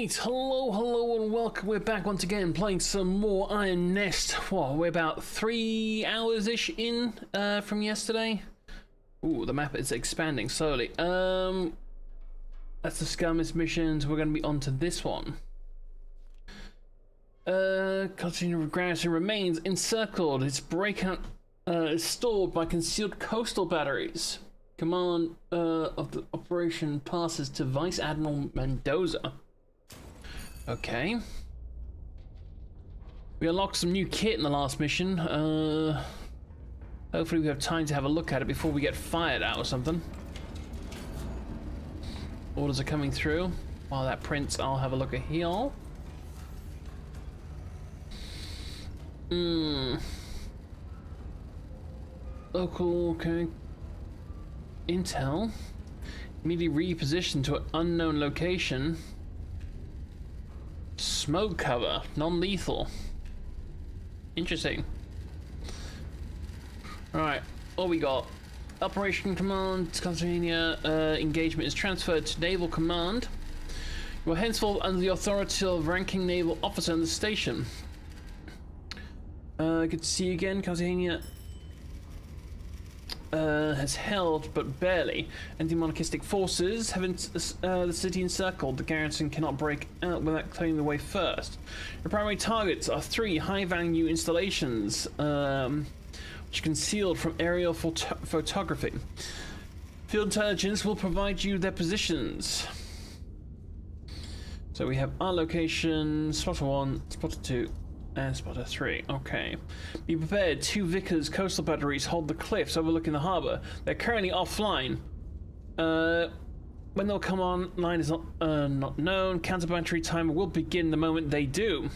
Right, hello and welcome. We're back once again playing some more Iron Nest. Well, we're about 3 hours-ish in from yesterday. Ooh, the map is expanding slowly. That's the skirmish missions. We're going to be on to this one. Continue garrison remains encircled. Its breakout is stalled by concealed coastal batteries. Command of the operation passes to Vice Admiral Mendoza. Okay. We unlocked some new kit in the last mission. Hopefully we have time to have a look at it before we get fired out or something. Orders are coming through. While that prints, I'll have a look at here. Local, okay. Intel. Immediately repositioned to an unknown location. Smoke cover, non-lethal. Interesting. Alright, what we got? Operation Command, Tasmania, engagement is transferred to Naval Command. You are henceforth under the authority of ranking naval officer in the station. Good to see you again, Tasmania. Has held, but barely. Anti-monarchistic forces have the city encircled. The garrison cannot break out without clearing the way first. Your primary targets are 3 high-value installations, which are concealed from aerial photography. Field intelligence will provide you their positions. So we have our location, Spotter 1, Spotter 2, and Spotter 3. Okay. Be prepared. 2 Vickers coastal batteries hold the cliffs overlooking the harbour. They're currently offline. When they'll come online is not known. Counter battery timer will begin the moment they do.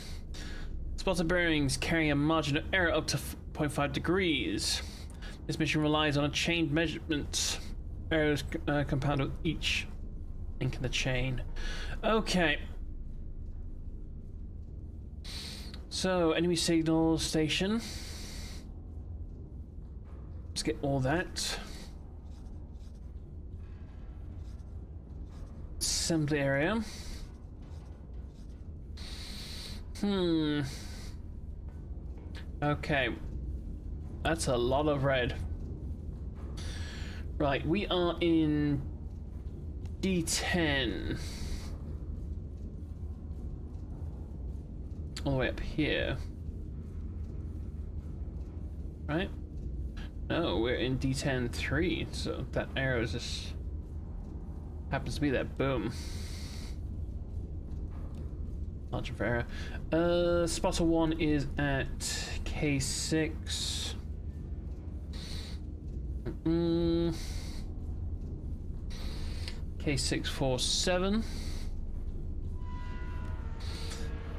Spotter bearings carry a margin of error up to 0.5 degrees. This mission relies on a chain measurement. Errors compound with each link in the chain. Okay. So, enemy signal station. Let's get all that. Assembly area. Okay. That's a lot of red. Right, we are in D10. All the way up here. Right? No, we're in D10-3, so that arrow is just happens to be that. Boom. Margin for error. Spotter 1 is at K6. K647.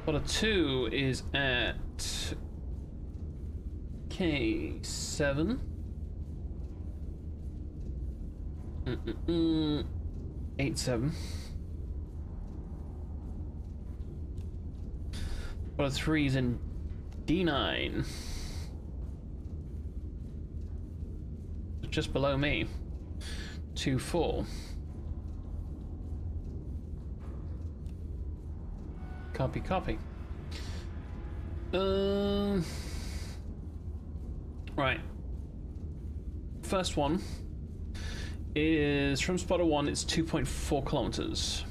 Spotter 2 is at K7. 87. Spotter 3 is in D9. Just below me. 2-4. Copy, copy. Right. First one is from Spotter 1, it's 2.4 kilometers.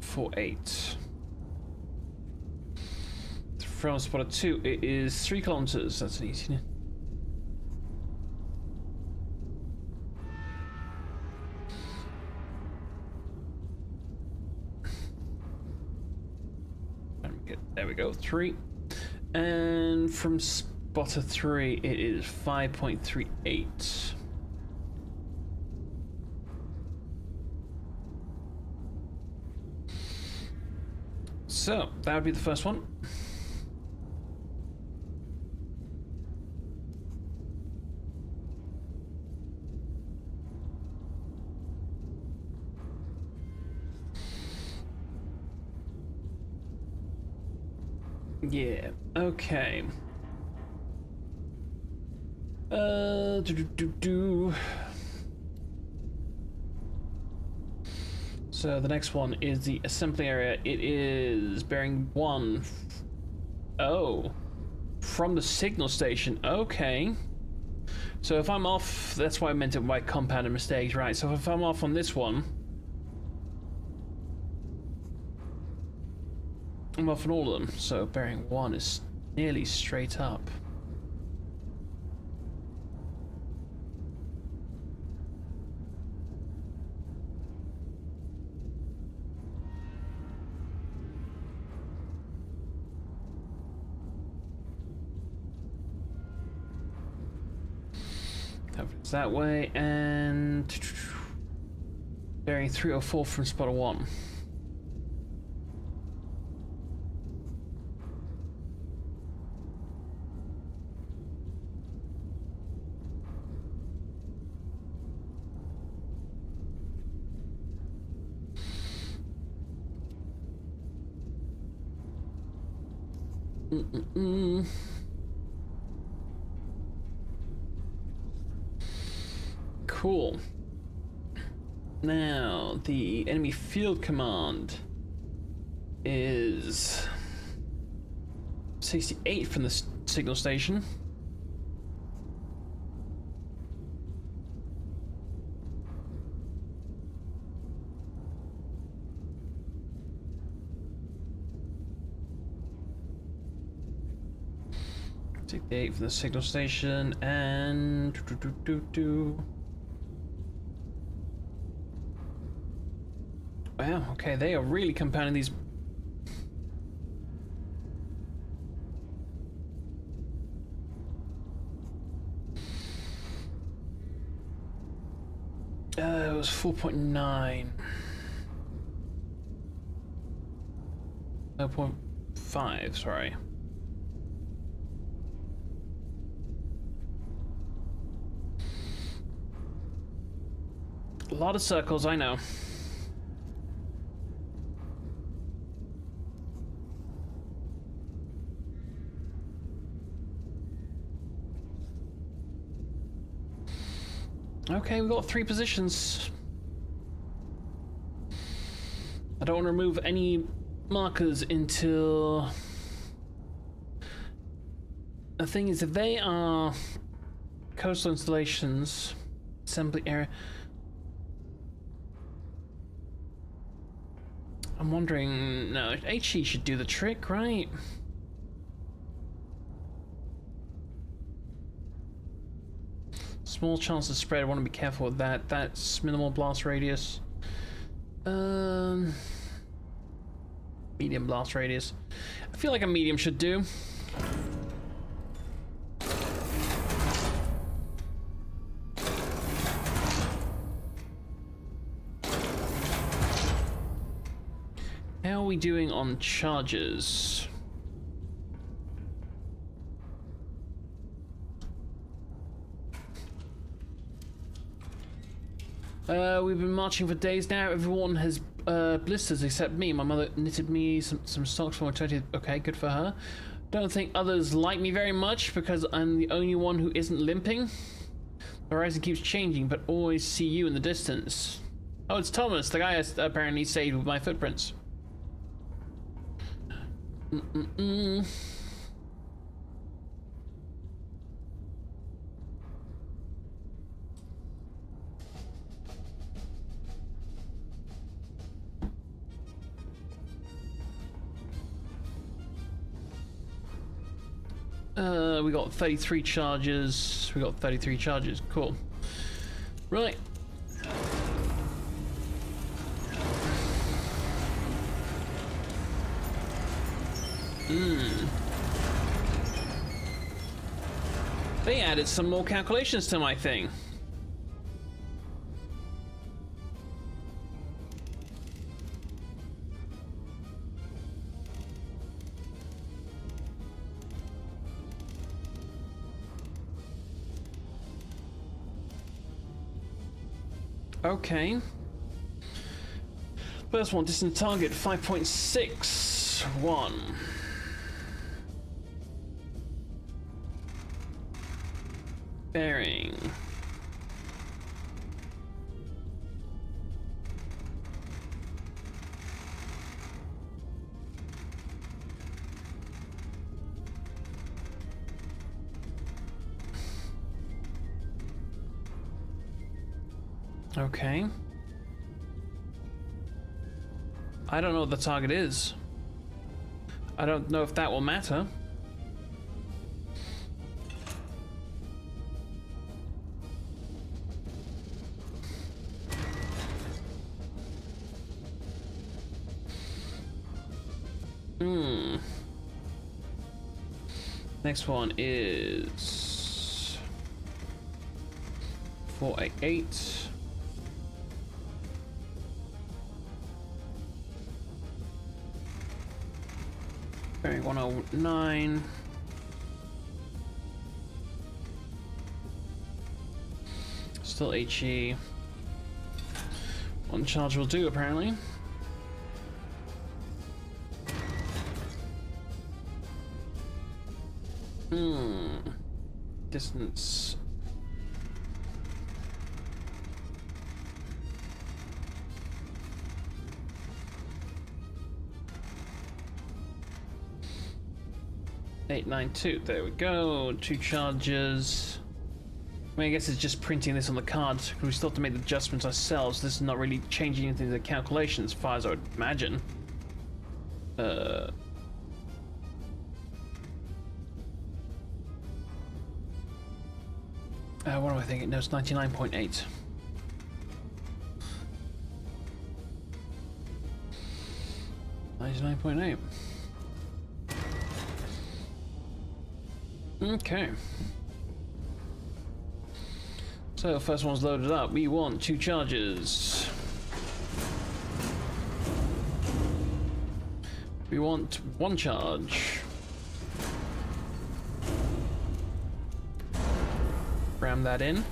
For 8. From Spotter 2, it is 3 kilometers. That's an easy. There we go, 3. And from Spotter 3, it is 5.38. So, that would be the first one. Yeah, okay. So the next one is the assembly area. It is bearing 1. Oh, from the signal station. Okay. So if I'm off, that's why I meant it by compounded mistakes, right? So if I'm off on this one, I'm off on all of them. So bearing 1 is nearly straight up. It's that way, and bearing 304 from spotter 1. Cool. Now, the enemy field command is 68 from the signal station. Take the 8 from the signal station and wow, okay, they are really compounding these. It was 4.9. 0.5, sorry. A lot of circles, I know. Okay, we got 3 positions. I don't want to remove any markers until... The thing is, if they are coastal installations, assembly area, I'm wondering, no, HE should do the trick, right? Small chance of spread, I want to be careful with that. That's minimal blast radius. Medium blast radius. I feel like a medium should do. How are we doing on charges? We've been marching for days now. Everyone has blisters except me. My mother knitted me some socks for my 20th. Okay, good for her. Don't think others like me very much because I'm the only one who isn't limping. The horizon keeps changing, but always see you in the distance. Oh, it's Thomas, the guy I apparently saved with my footprints. We got 33 charges. We got 33 charges. Cool. Right. They added some more calculations to my thing. Okay. First one, distant target 5.61. bearing. Okay. I don't know what the target is. I don't know if that will matter. Next one is 488. Bearing 109. Still HE. One charge will do, apparently. Distance. Eight, 9, 2. There we go. 2 charges. I mean, I guess it's just printing this on the card because we still have to make the adjustments ourselves. This is not really changing anything to the calculation as far as I would imagine. What am I thinking? No, it's 99.8. Okay. So, first one's loaded up. We want 2 charges. We want 1 charge. Ram that in.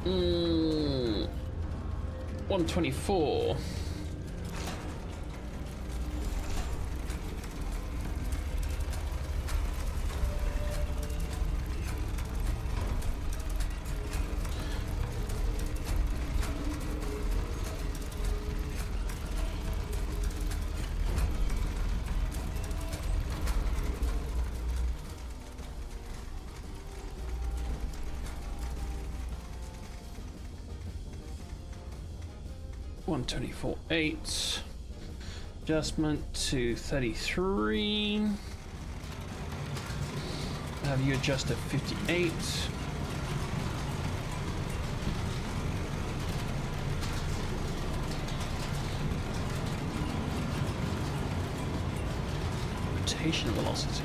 Mm-mm. 124. $124.8. Adjustment to 33. Have you adjust to 58. Rotation velocity.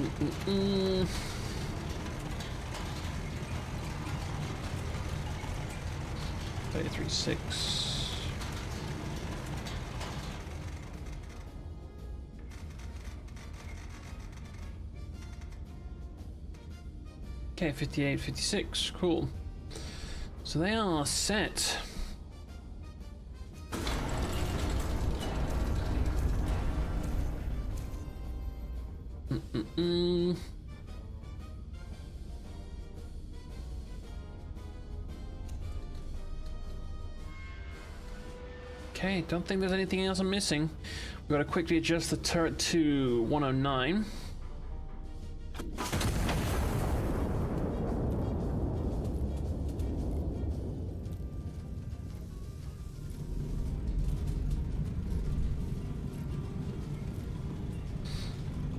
Mm-mm-mm. 33.6. Okay, 58, 56, cool. So they are set. Okay, don't think there's anything else I'm missing. We've got to quickly adjust the turret to 109.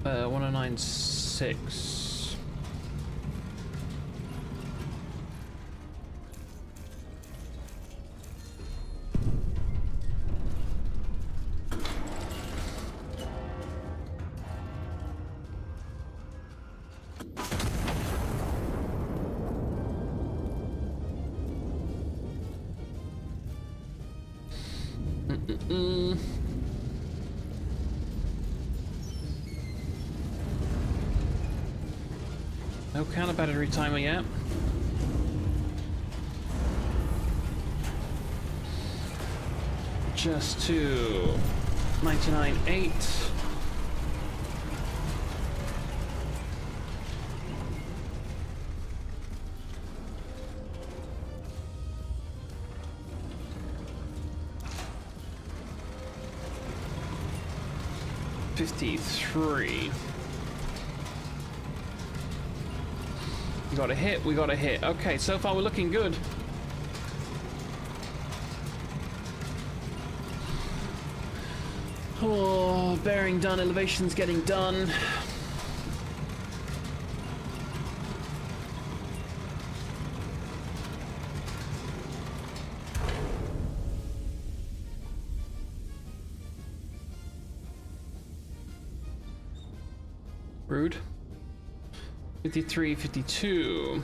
Uh, 109.6. No counter battery timer yet. Just to 99.8. $53. We got a hit, we got a hit. Okay, so far we're looking good. Oh, bearing done, elevation's getting done. Rude. 53, 52.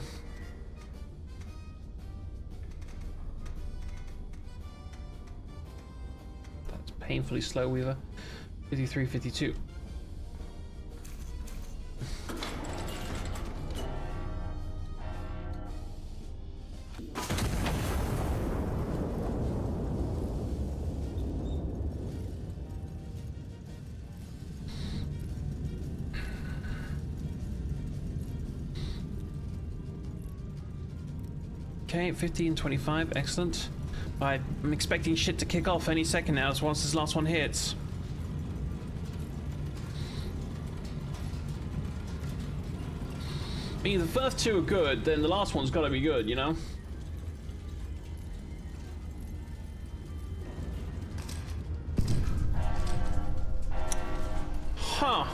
That's painfully slow, Weaver. 53, 52. Okay, 15, 25, excellent. I'm expecting shit to kick off any second now, once this last one hits. I mean, the first two are good, then the last one's gotta be good, you know? Huh.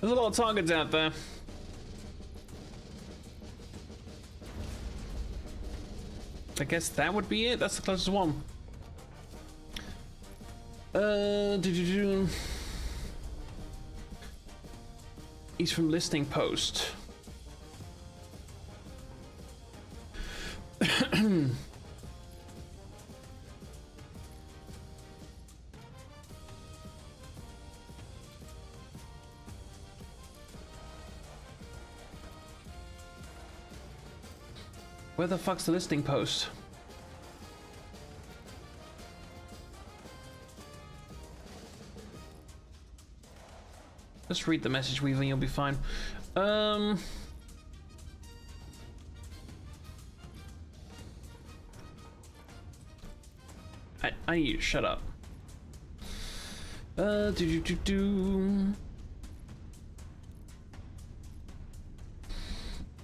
There's a lot of targets out there. I guess that would be it. That's the closest one. He's from listing post. Where the fuck's the listing post? Just read the message, Weaver, and you'll be fine. I need you to shut up.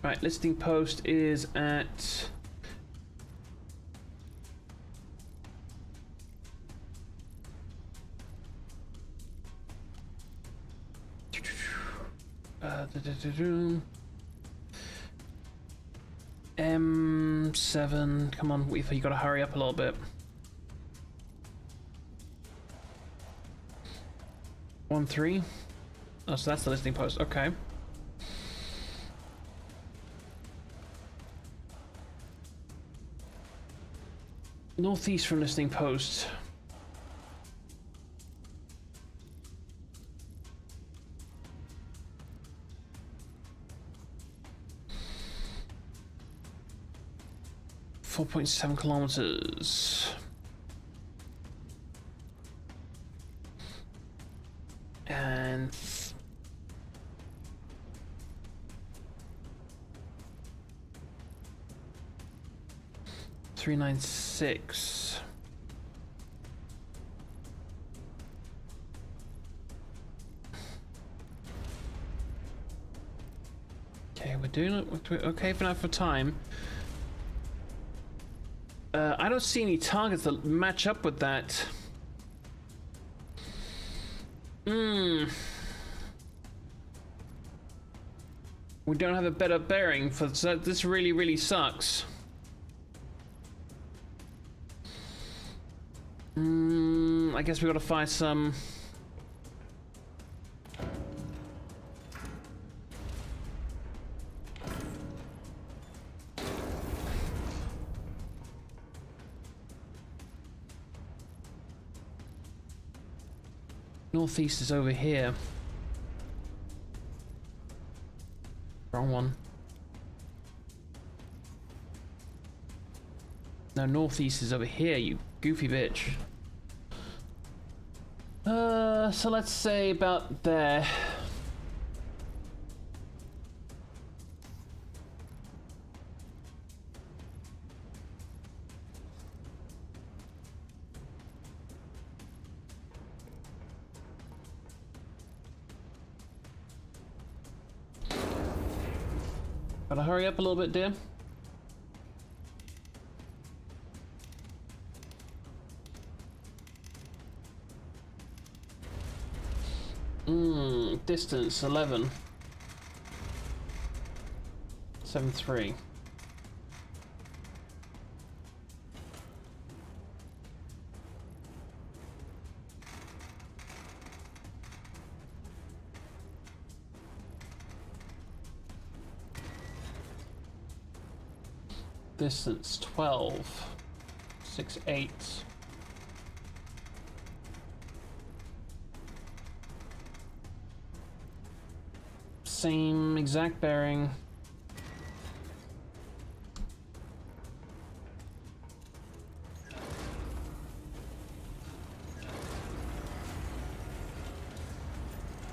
Right, listing post is at... M7. Come on, Weaver, you gotta hurry up a little bit. 1-3. Oh, so that's the listing post. Okay. Northeast from listing post. .7 kilometers. And 396. Okay, we're doing it. We're okay for now for time. I don't see any targets that match up with that. We don't have a better bearing for so this. Really, really sucks. I guess we gotta find some. Northeast is over here. Wrong one. No, northeast is over here, you goofy bitch. So let's say about there. Gotta hurry up a little bit, dear. Distance 11. 7-3. Distance 12. 6-8. Same exact bearing.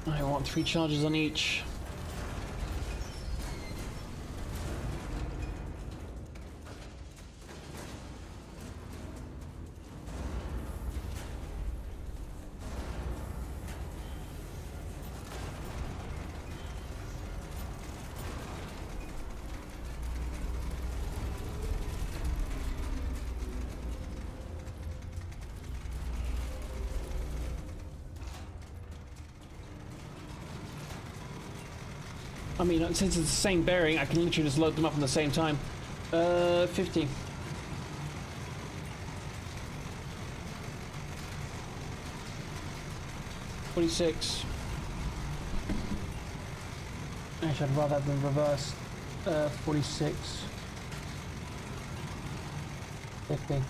I want 3 charges on each. I mean, since it's the same bearing, I can literally just load them up at the same time. 50. Actually, I'd rather have them reversed. 46. 50.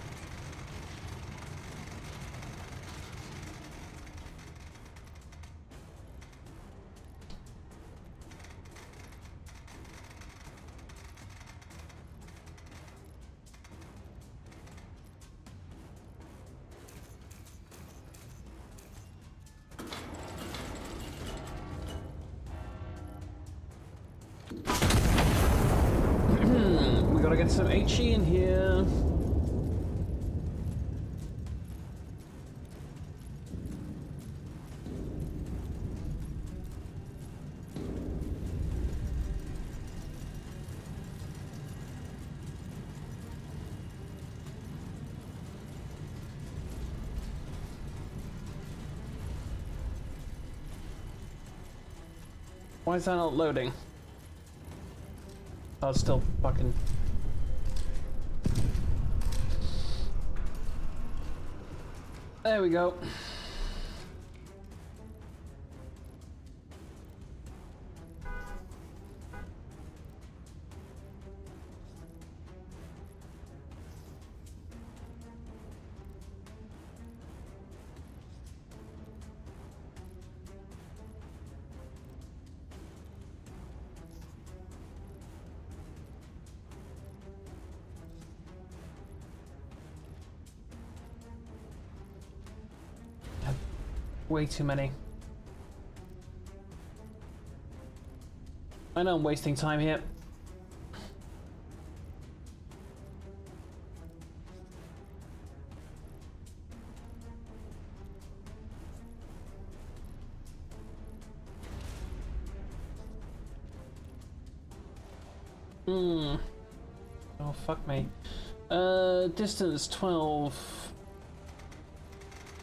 We gotta get some HE in here. Why is that not loading? Oh, it's still fucking... There we go. Way too many. I know I'm wasting time here. Oh, fuck me. Distance 12.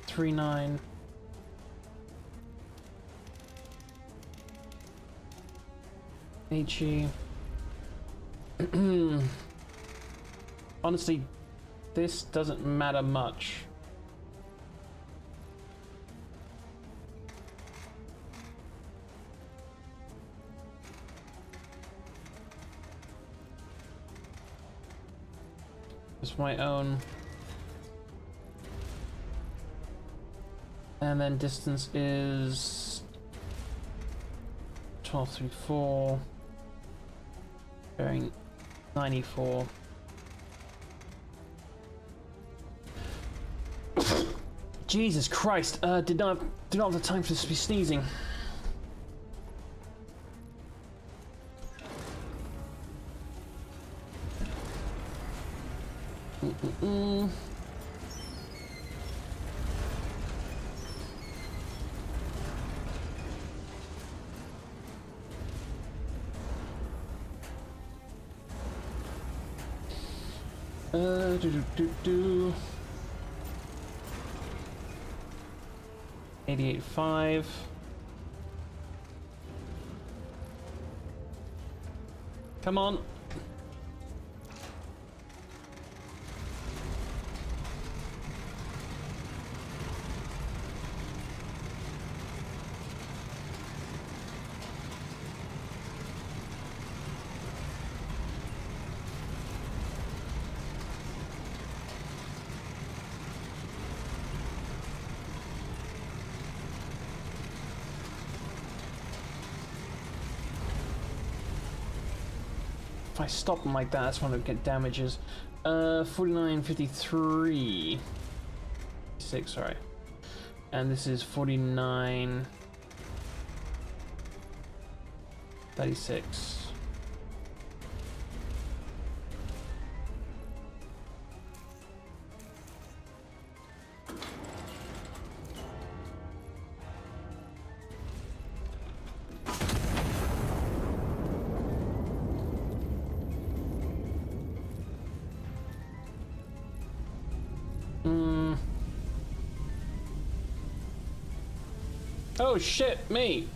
3-9. HE. Honestly, this doesn't matter much. Just my own. And then distance is 1234. Bearing 94. Jesus Christ! Did not have the time for this to be sneezing. Do. 88.5. Come on. If I stop them like that, that's when I get damages. 49.53. 6, sorry. And this is 49. 36. Oh shit, me!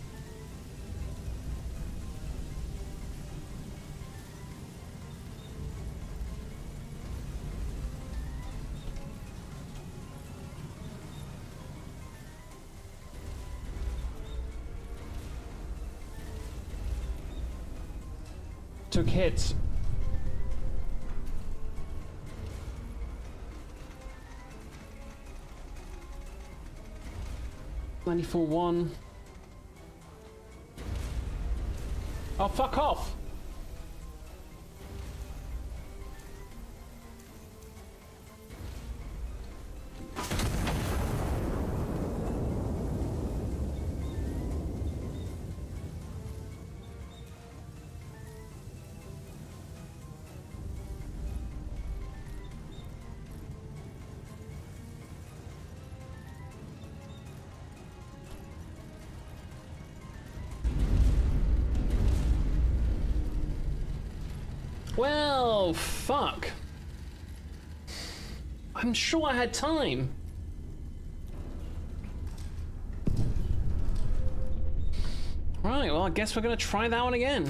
Took hits. $94.1. Oh, fuck off! Well, fuck. I'm sure I had time. Right, well, I guess we're gonna try that one again.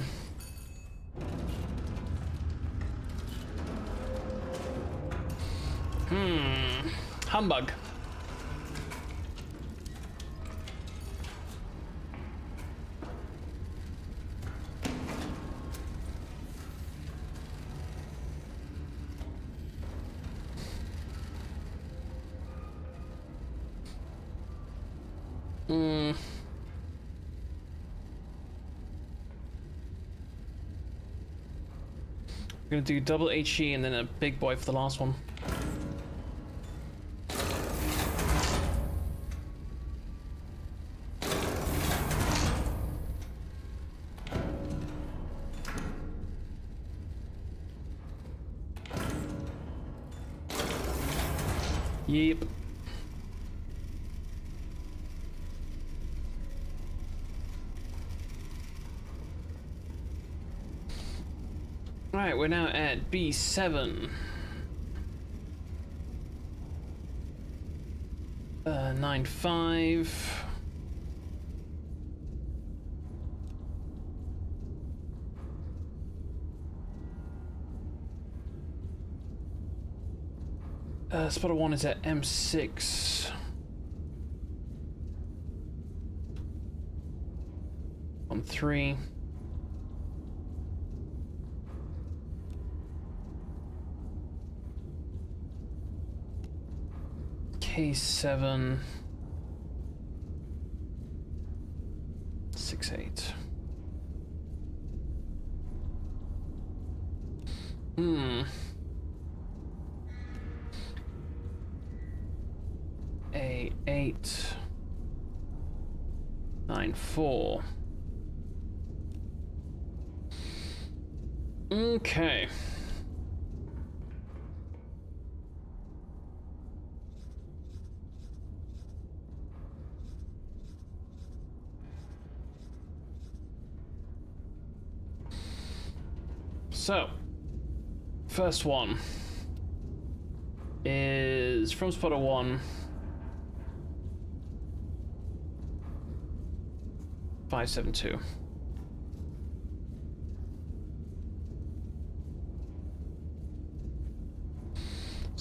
Humbug. We're gonna do double HE and then a big boy for the last one. Yep. Right, we're now at B7. 9.5. Spotter 1 is at M6. On 3. K7. 568. A8 9-4. Okay. So, first one is from spotter 1. 572.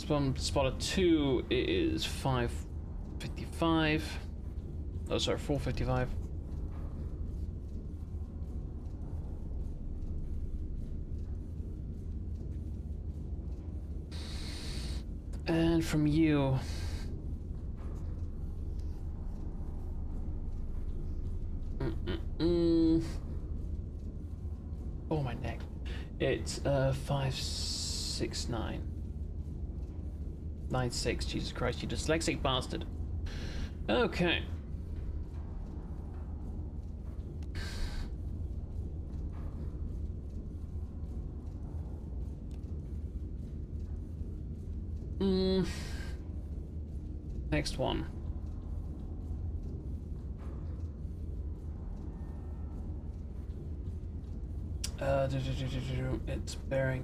From spotter 2 is 555. Oh, sorry, 455. And from you, oh my neck, it's 569. 96, Jesus Christ, you dyslexic bastard. Okay. Next one. It's bearing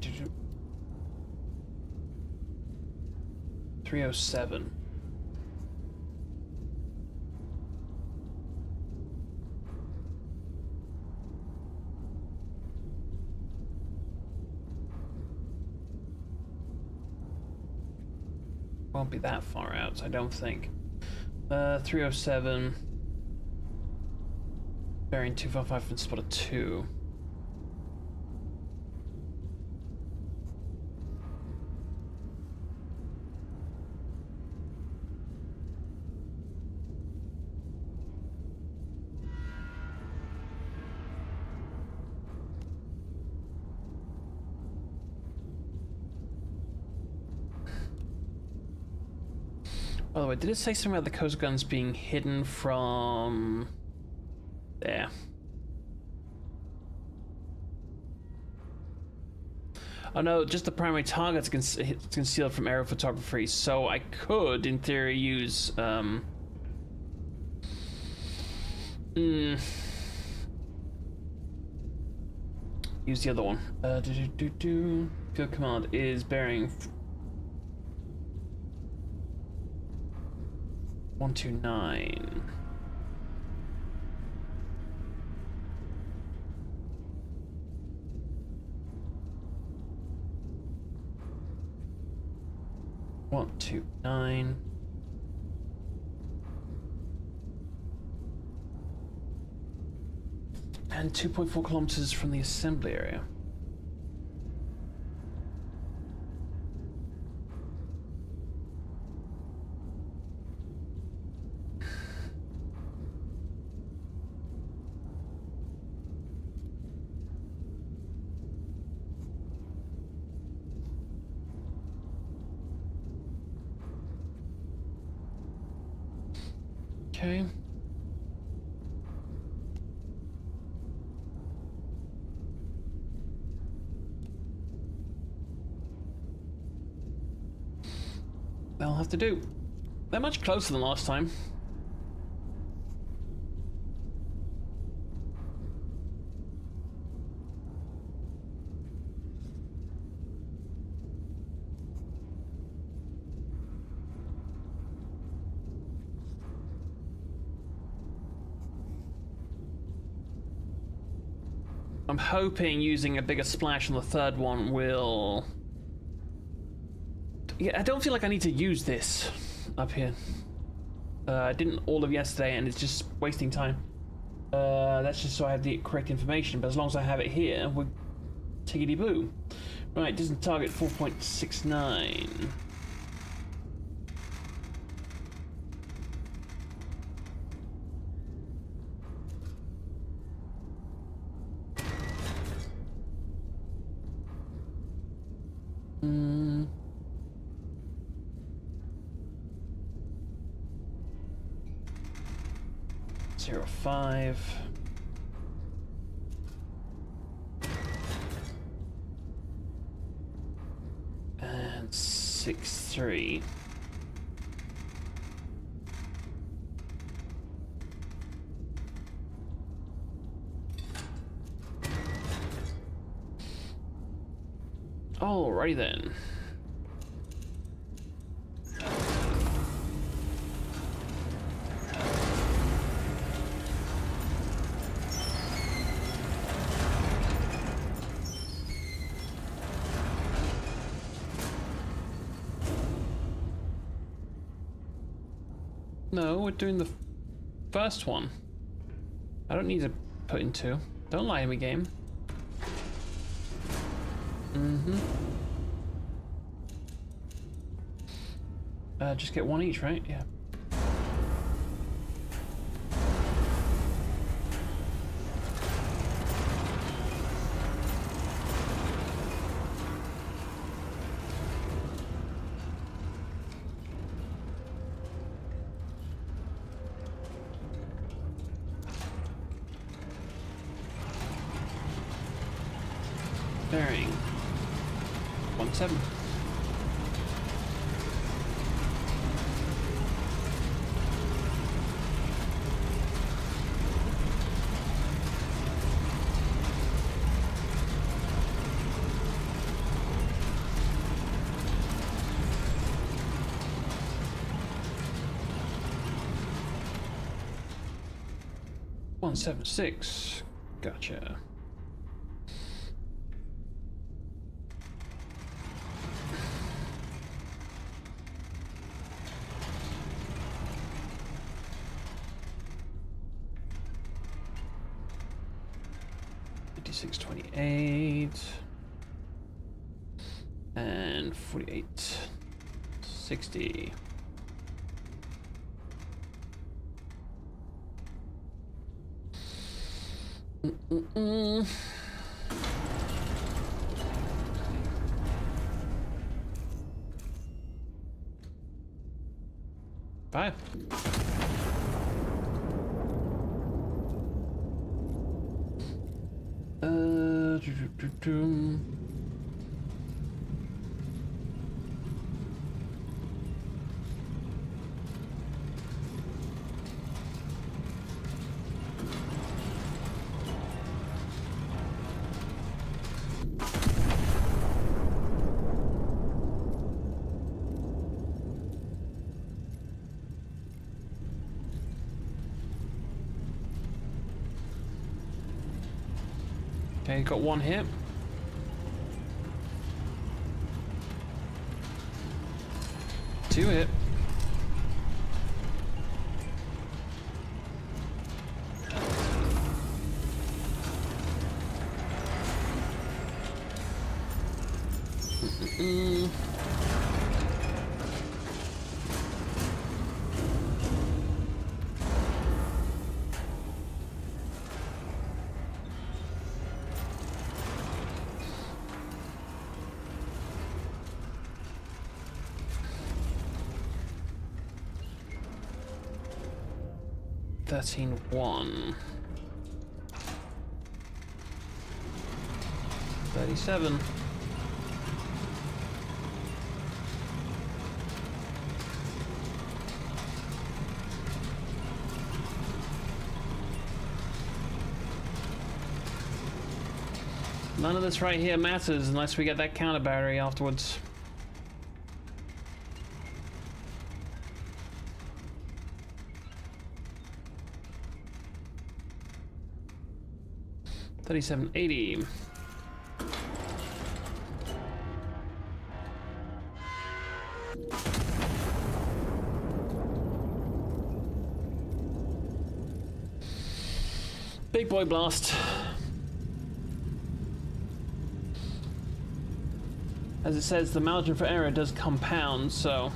307. Won't be that far out, I don't think. 307. Bearing 255 from spotter 2. By the way, did it say something about the coast guns being hidden from there? Oh no, just the primary target's concealed from aerial photography, so I could, in theory, use use the other one. Field command is bearing 129. One, 2, 9. And 2.4 kilometers from the assembly area. Okay. That'll have to do. They're much closer than last time. I'm hoping using a bigger splash on the third one will... Yeah, I don't feel like I need to use this up here. I didn't all of yesterday and it's just wasting time. That's just so I have the correct information, but as long as I have it here, we're tickety-boo. Right, distant target 4.69. 05. And 63. Alrighty then. No, we're doing the first one. I don't need to put in two. Don't lie to me, game. Just get one each, right? Yeah. Bearing 17. One 176. Gotcha. $56.28 and $48.60. Five. Okay, got one hit. Two hit. $13.1. 37. None of this right here matters unless we get that counter battery afterwards. $37.80. Big boy blast. As it says, the margin for error does compound, so...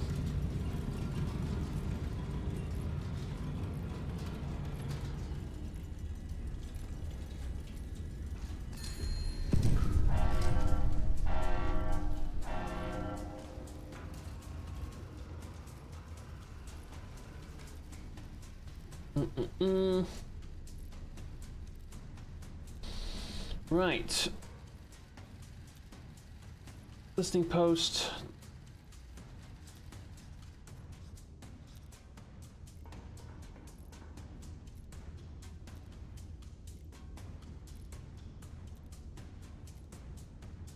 Right. Listening post.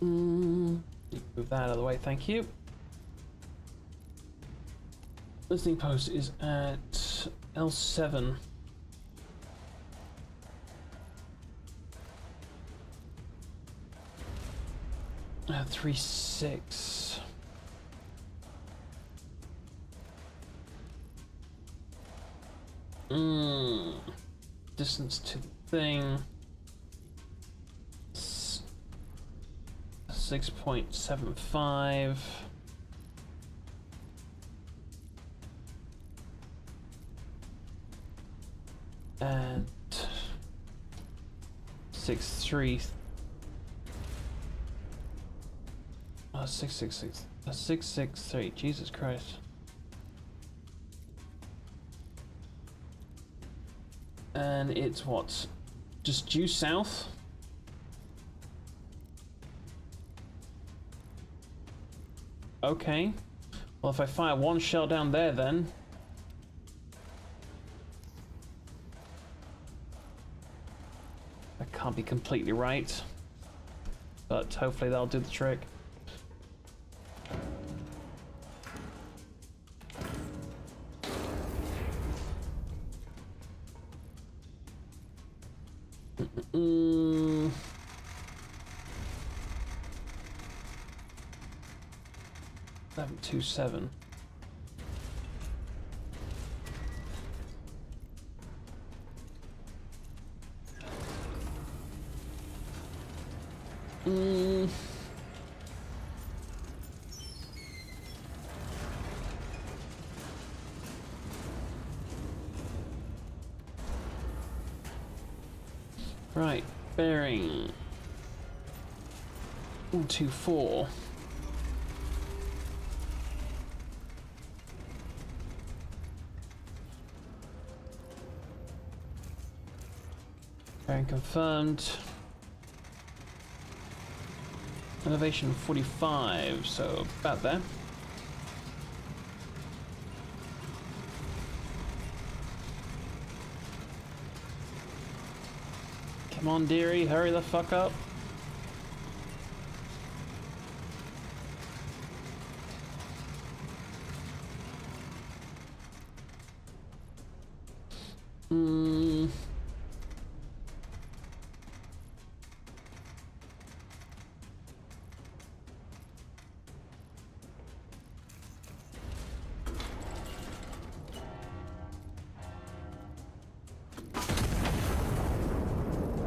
Move that out of the way, thank you. Listening post is at L7. At 3-6. Distance to the thing. 6.75. And 6.3. 666. 663. Jesus Christ. And it's what? Just due south? Okay. Well, if I fire one shell down there, then. That can't be completely right. But hopefully that'll do the trick. Mm. 727. Right, bearing 124. Bearing confirmed. Elevation 45, so about there. Come on, dearie, hurry the fuck up.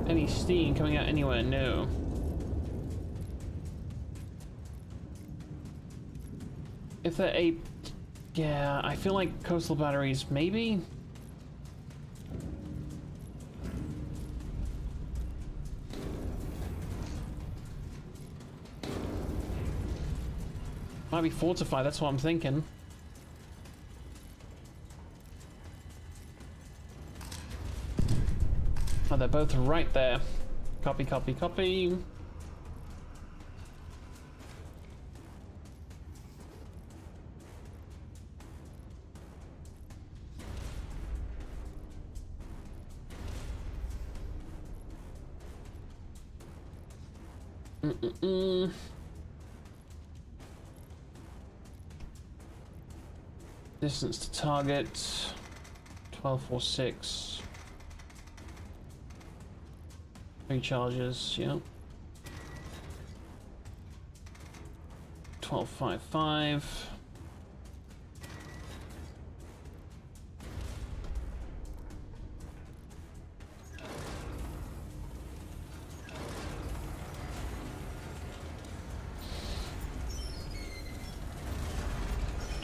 Any steam coming out anywhere? No. If they're a... Yeah, I feel like coastal batteries, maybe? Might be fortified, that's what I'm thinking. Oh, they're both right there. Copy, copy, copy. Distance to target 1246. 3 charges, yeah. 1255.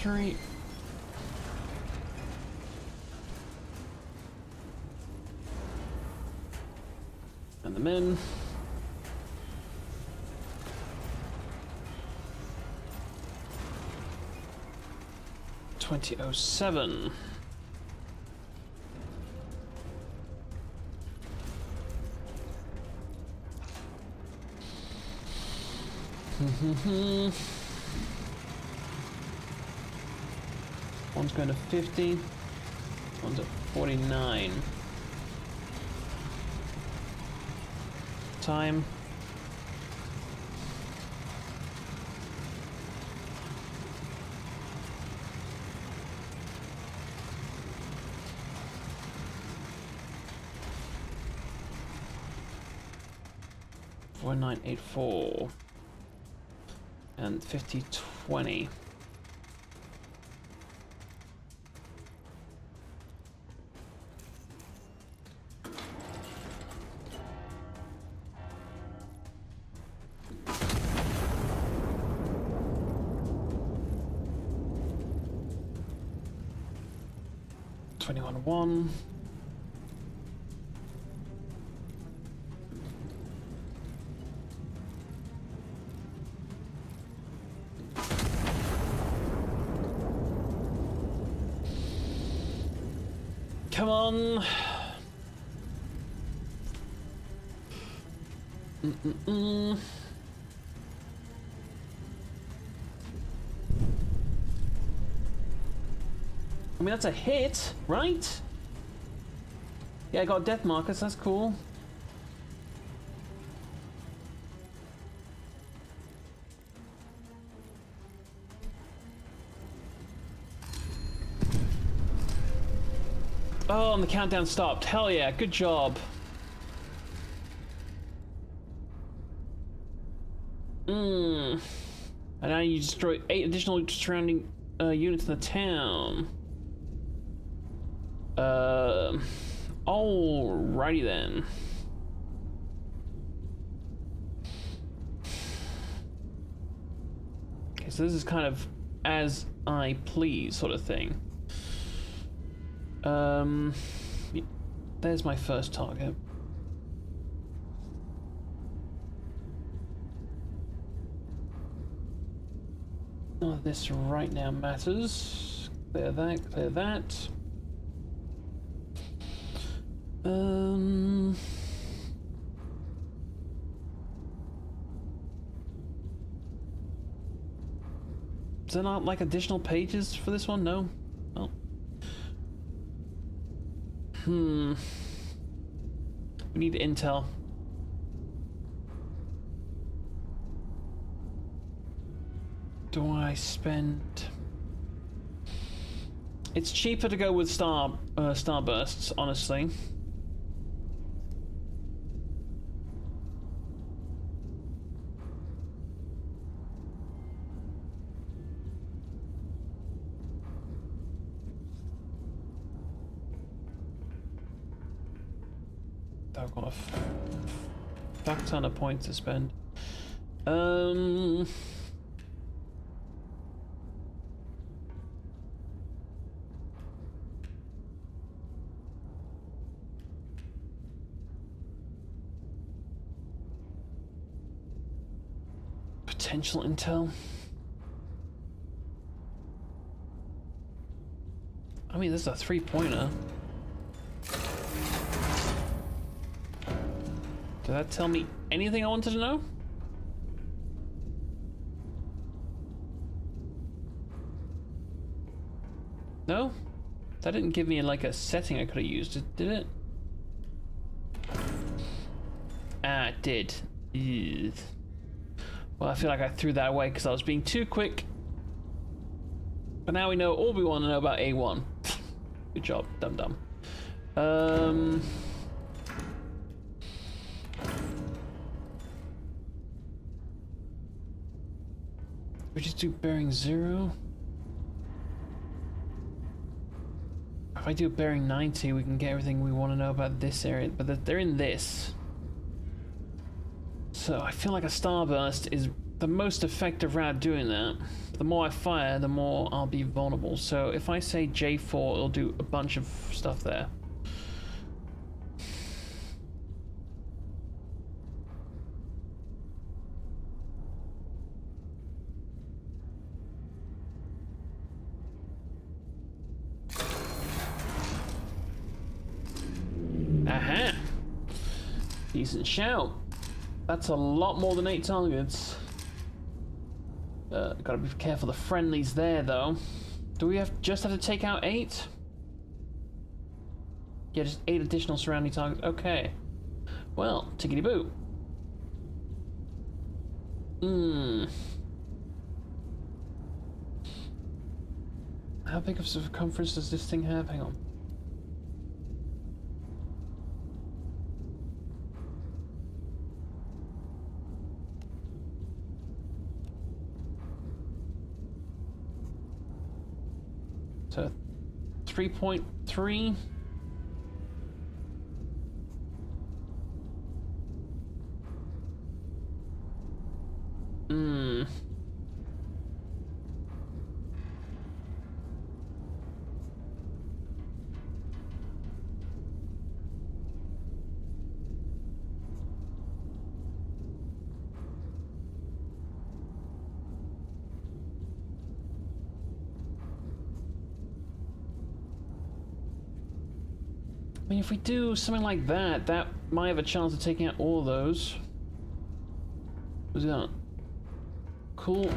Victory. And them in. $20.07. One's going to 50. One's at 49. Time. $4984 and 5020. $21.1. Come on. I mean, that's a hit, right? Yeah, I got death markers, that's cool. Oh, and the countdown stopped. Hell yeah, good job. And now you destroy 8 additional surrounding units in the town. Alrighty then. Okay, so this is kind of as I please sort of thing. There's my first target. None of this right now matters. Clear that, clear that. Is there not like additional pages for this one? No? Oh. We need intel. Do I spend... It's cheaper to go with starbursts, honestly. I've got a fuck ton of points to spend. Potential intel. I mean, this is a 3-pointer. Did that tell me anything I wanted to know? No? That didn't give me like a setting I could have used, did it? Ah, it did. Ew. Well, I feel like I threw that away because I was being too quick. But now we know all we want to know about A1. Good job, dum-dum. We just do bearing 0. If I do bearing 90, we can get everything we want to know about this area, but they're in this. So I feel like a starburst is the most effective route doing that. The more I fire, the more I'll be vulnerable. So if I say J4, it'll do a bunch of stuff there. Aha! Decent shout. That's a lot more than 8 targets. Gotta be careful the friendlies there, though. Do we just have to take out 8? Yeah, just 8 additional surrounding targets. Okay. Well, tickety-boo. How big of a circumference does this thing have? Hang on. So 3.3. I mean, if we do something like that, that might have a chance of taking out all those. What's that? Cool.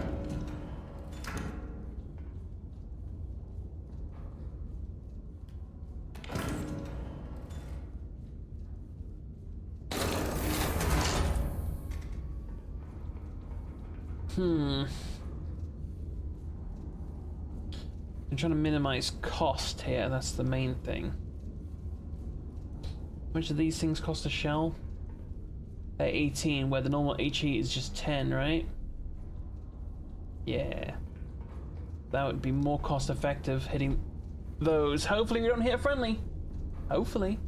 I'm trying to minimize cost here, that's the main thing. How much do these things cost a shell? At 18, where the normal HE is just 10, right? Yeah. That would be more cost effective hitting those. Hopefully we don't hit a friendly. Hopefully.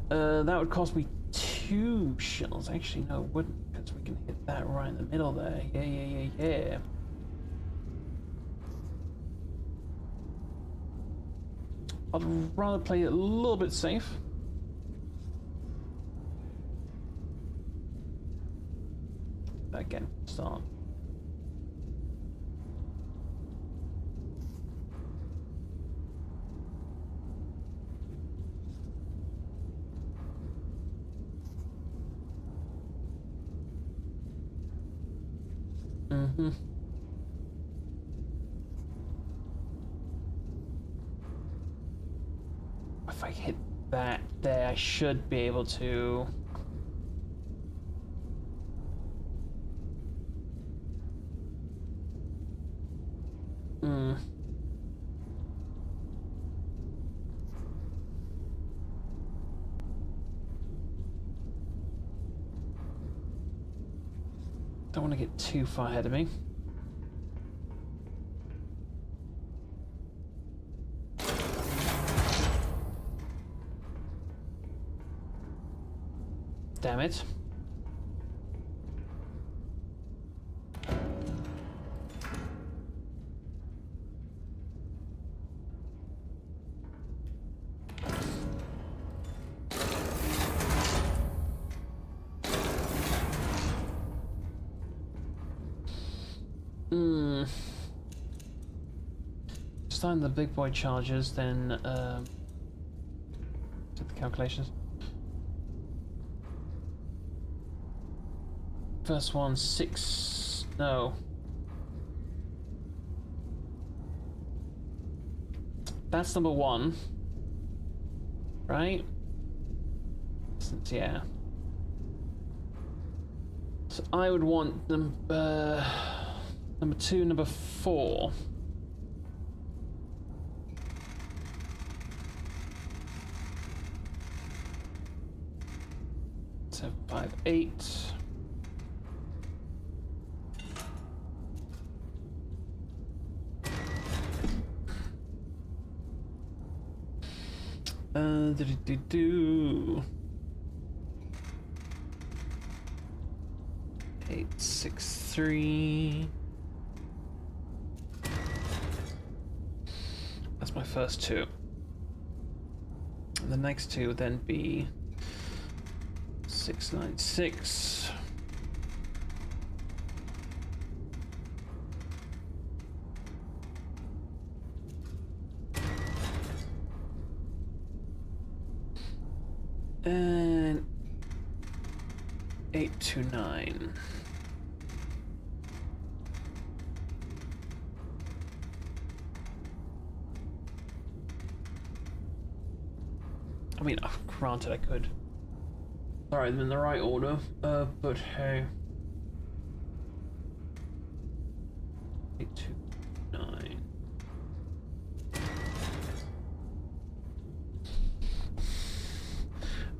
That would cost me 2 shells. Actually, no, it wouldn't, because we can hit that right in the middle there. Yeah. I'd rather play it a little bit safe. Again, start. If I hit that there, I should be able to. Don't want to get too far ahead of me. Damn it. Starting the big boy charges, then do the calculations. First one, 6. No. That's number 1. Right? Yeah. So I would want number 2, number 4. So 5, 8. Do 8, 6, 3. That's my first 2. And the next 2 would then be 6, 9, 6. And 8, 2, 9. I mean, granted I could. Sorry, I'm in the right order, but hey. 8, 2, 9. I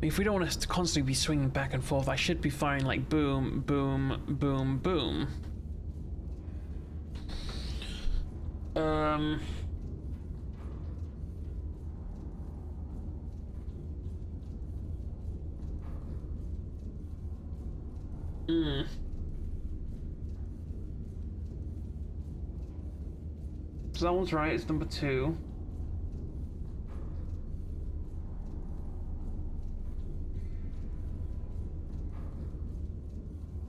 mean, if we don't want us to constantly be swinging back and forth, I should be firing like boom, boom, boom, boom. So that one's right, it's number 2.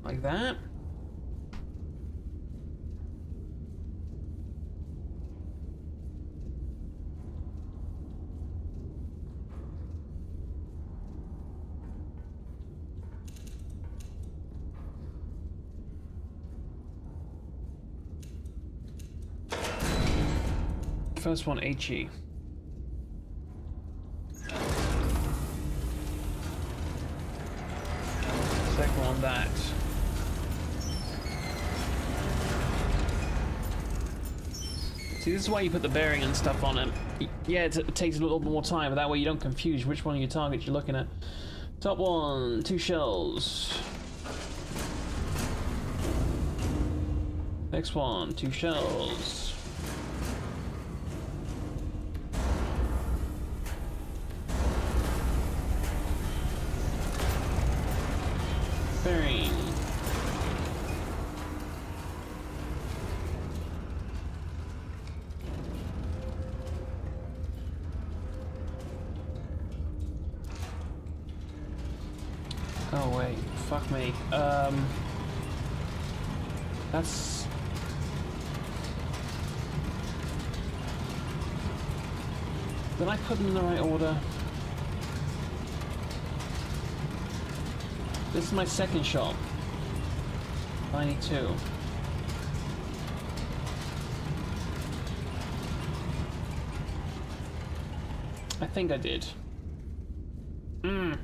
Like that. First one, HE. Second one, that. See, this is why you put the bearing and stuff on it. Yeah, it takes a little bit more time, but that way you don't confuse which one of your targets you're looking at. Top one, 2 shells. Next one, 2 shells. Bearing. Oh wait, fuck me. That's... Did I put them in the right order? This is my second shot. 92. I think I did. And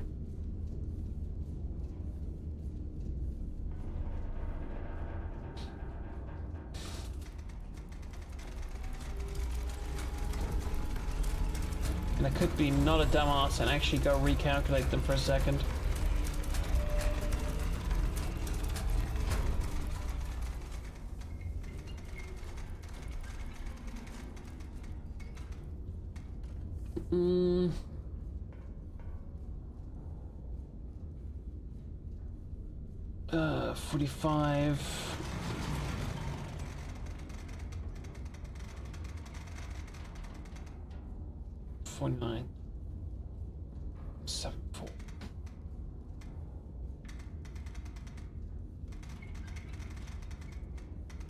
I could be not a dumbass and actually go recalculate them for a second. Mm. 45. $49. 74.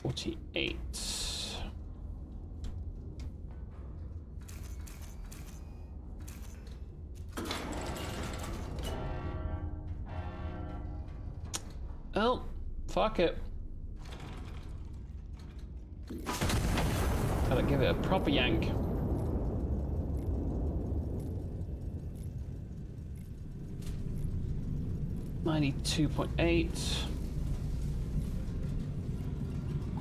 $48. Oh, fuck it. Gotta give it a proper yank. $92.8.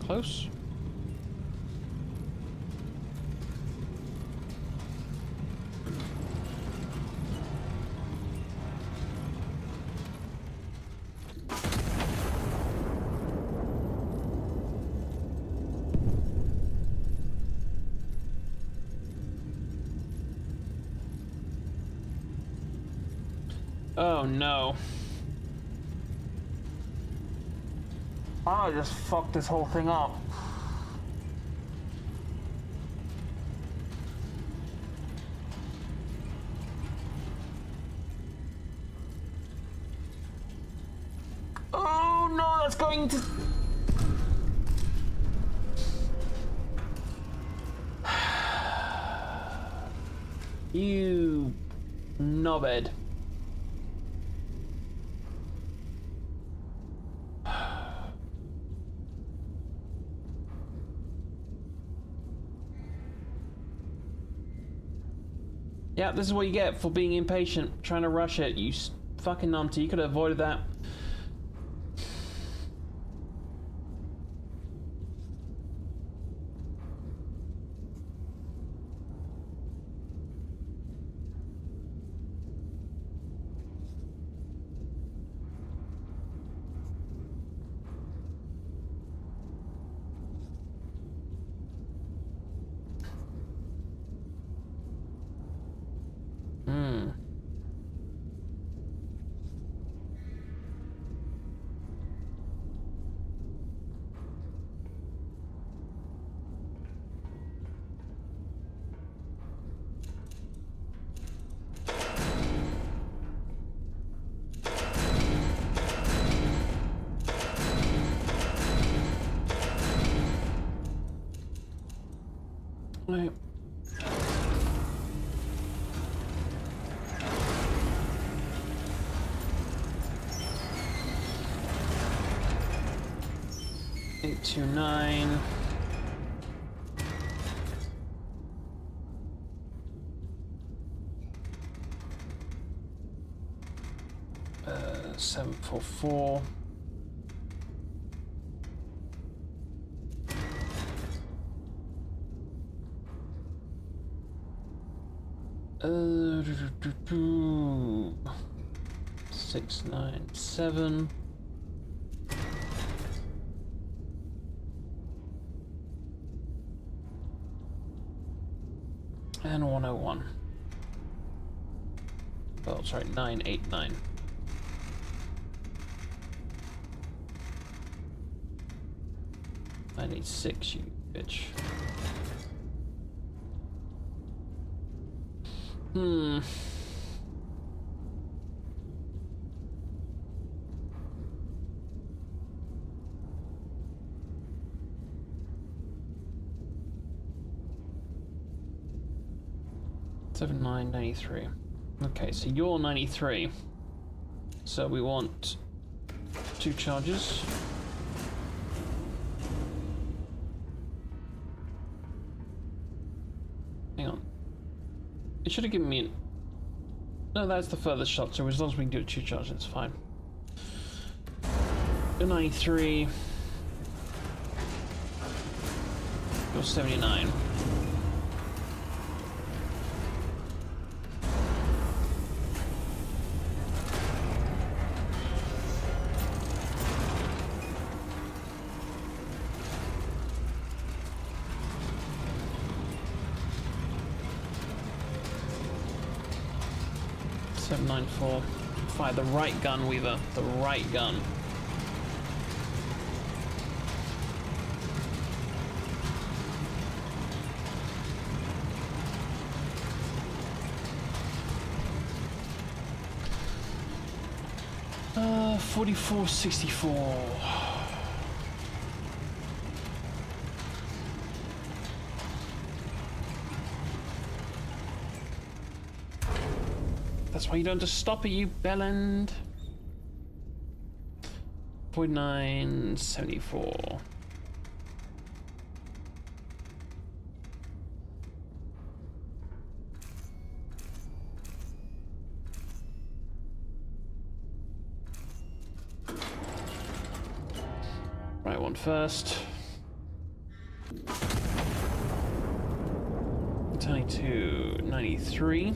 Close. Oh no. I just fucked this whole thing up. Oh no, that's going to... You knobhead. Yeah, this is what you get for being impatient, trying to rush it. You fucking numpty. You could have avoided that. Right. Eight, 2, 9. Uh, 7, 4, 4. Do, do, do. 6, 9, 7. And 101. Oh, sorry, 9, 8, 9. I need 6, you bitch. Hmm. Seven, 9, 93. Okay, so you're 93. So we want 2 charges. Hang on. It should have given me. No, that's the furthest shot, so as long as we can do it 2 charges, it's fine. 93. You're 79. Fire the right gun, Weaver. The right gun. Uh, 44, 64. That's why you don't just stop at you, bellend. 49, 74. Right one first. 22, 93.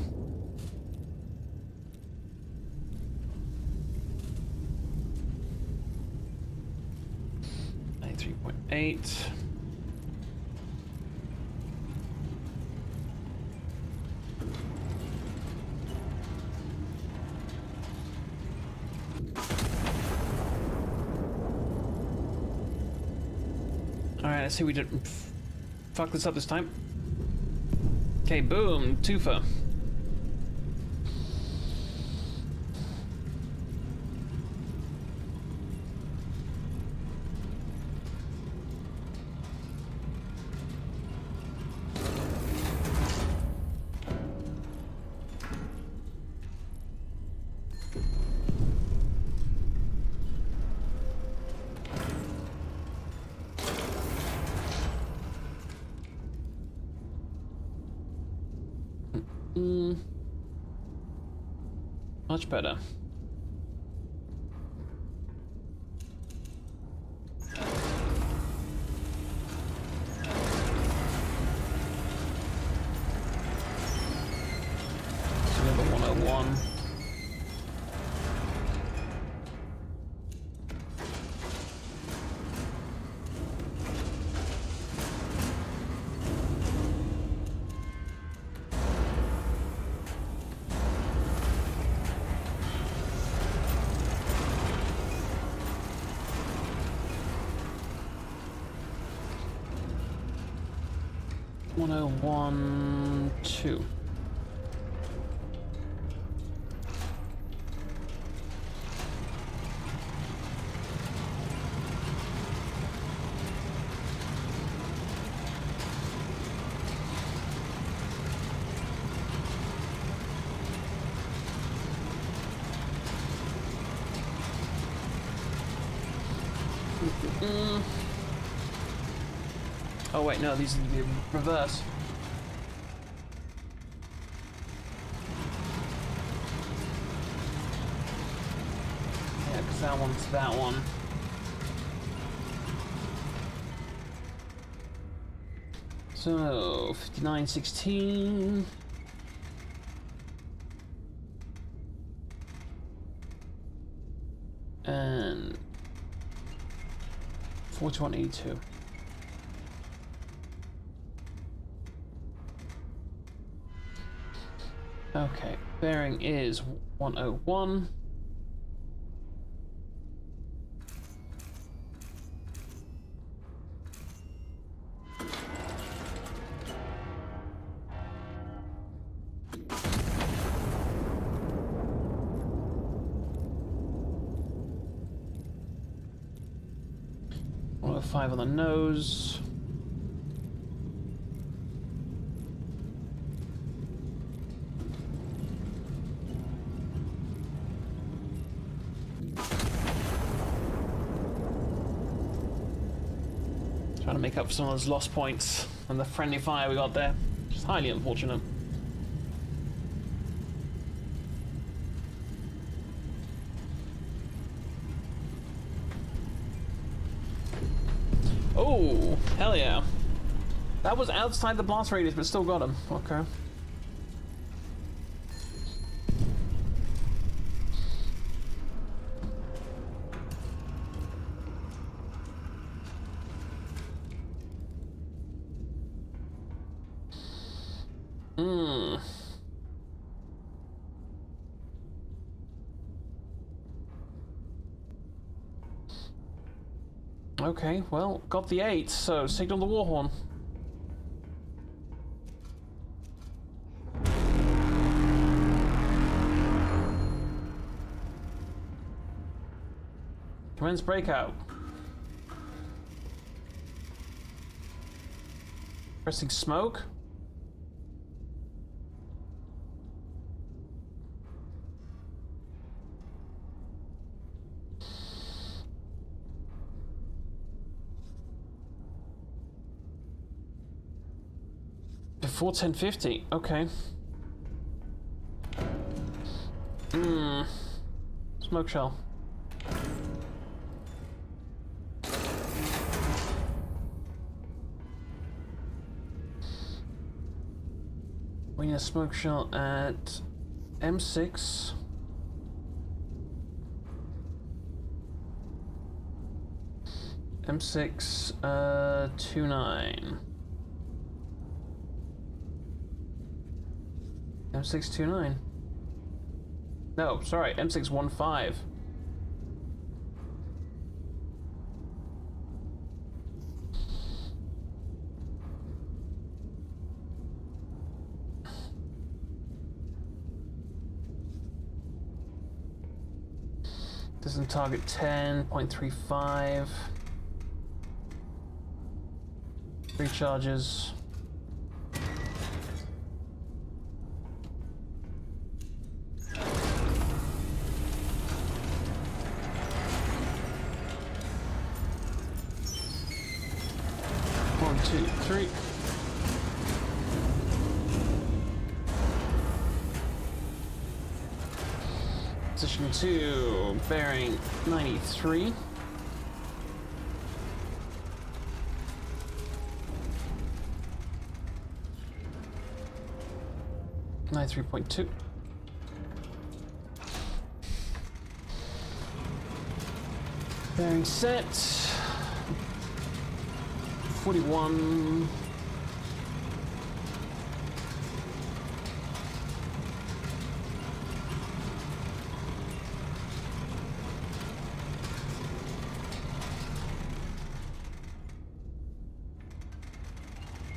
8. Alright, let's see if we didn't fuck this up this time. Okay, boom, twofer. Much better. So we have a 101. One, two. Oh wait, no, these need to be reverse. Yeah, because that one's that one. So 5916. And 4182. Okay, bearing is 101. Five on the nose. Trying to make up for some of those lost points and the friendly fire we got there. Just highly unfortunate. Oh, hell yeah. That was outside the blast radius, but still got him. Okay. Okay, well, got the 8, so signal the Warhorn. Commence breakout. Pressing smoke. Before 1050, okay. Smoke shell. We need a smoke shell at M6. M6, 29. M629. No, sorry, M615. Doesn't target 10.35. 3 charges. One, two, three. Position 2, bearing 93. Nice 3.2. Bearing set. 41.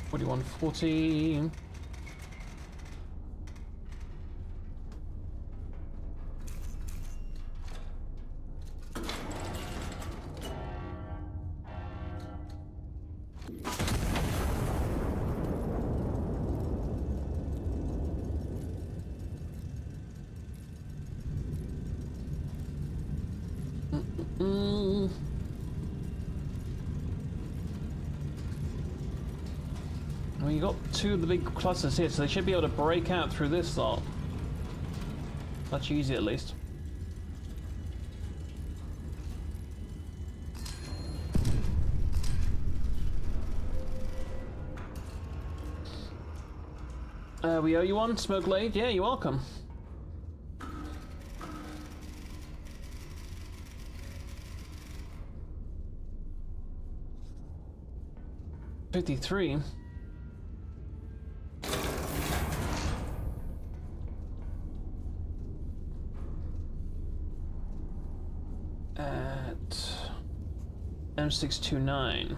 Forty-one 40. Well, you got two of the big clusters here, so they should be able to break out through this lot. Much easier, at least. We owe you one, Smoke Blade. Yeah, you're welcome. $53. At M629.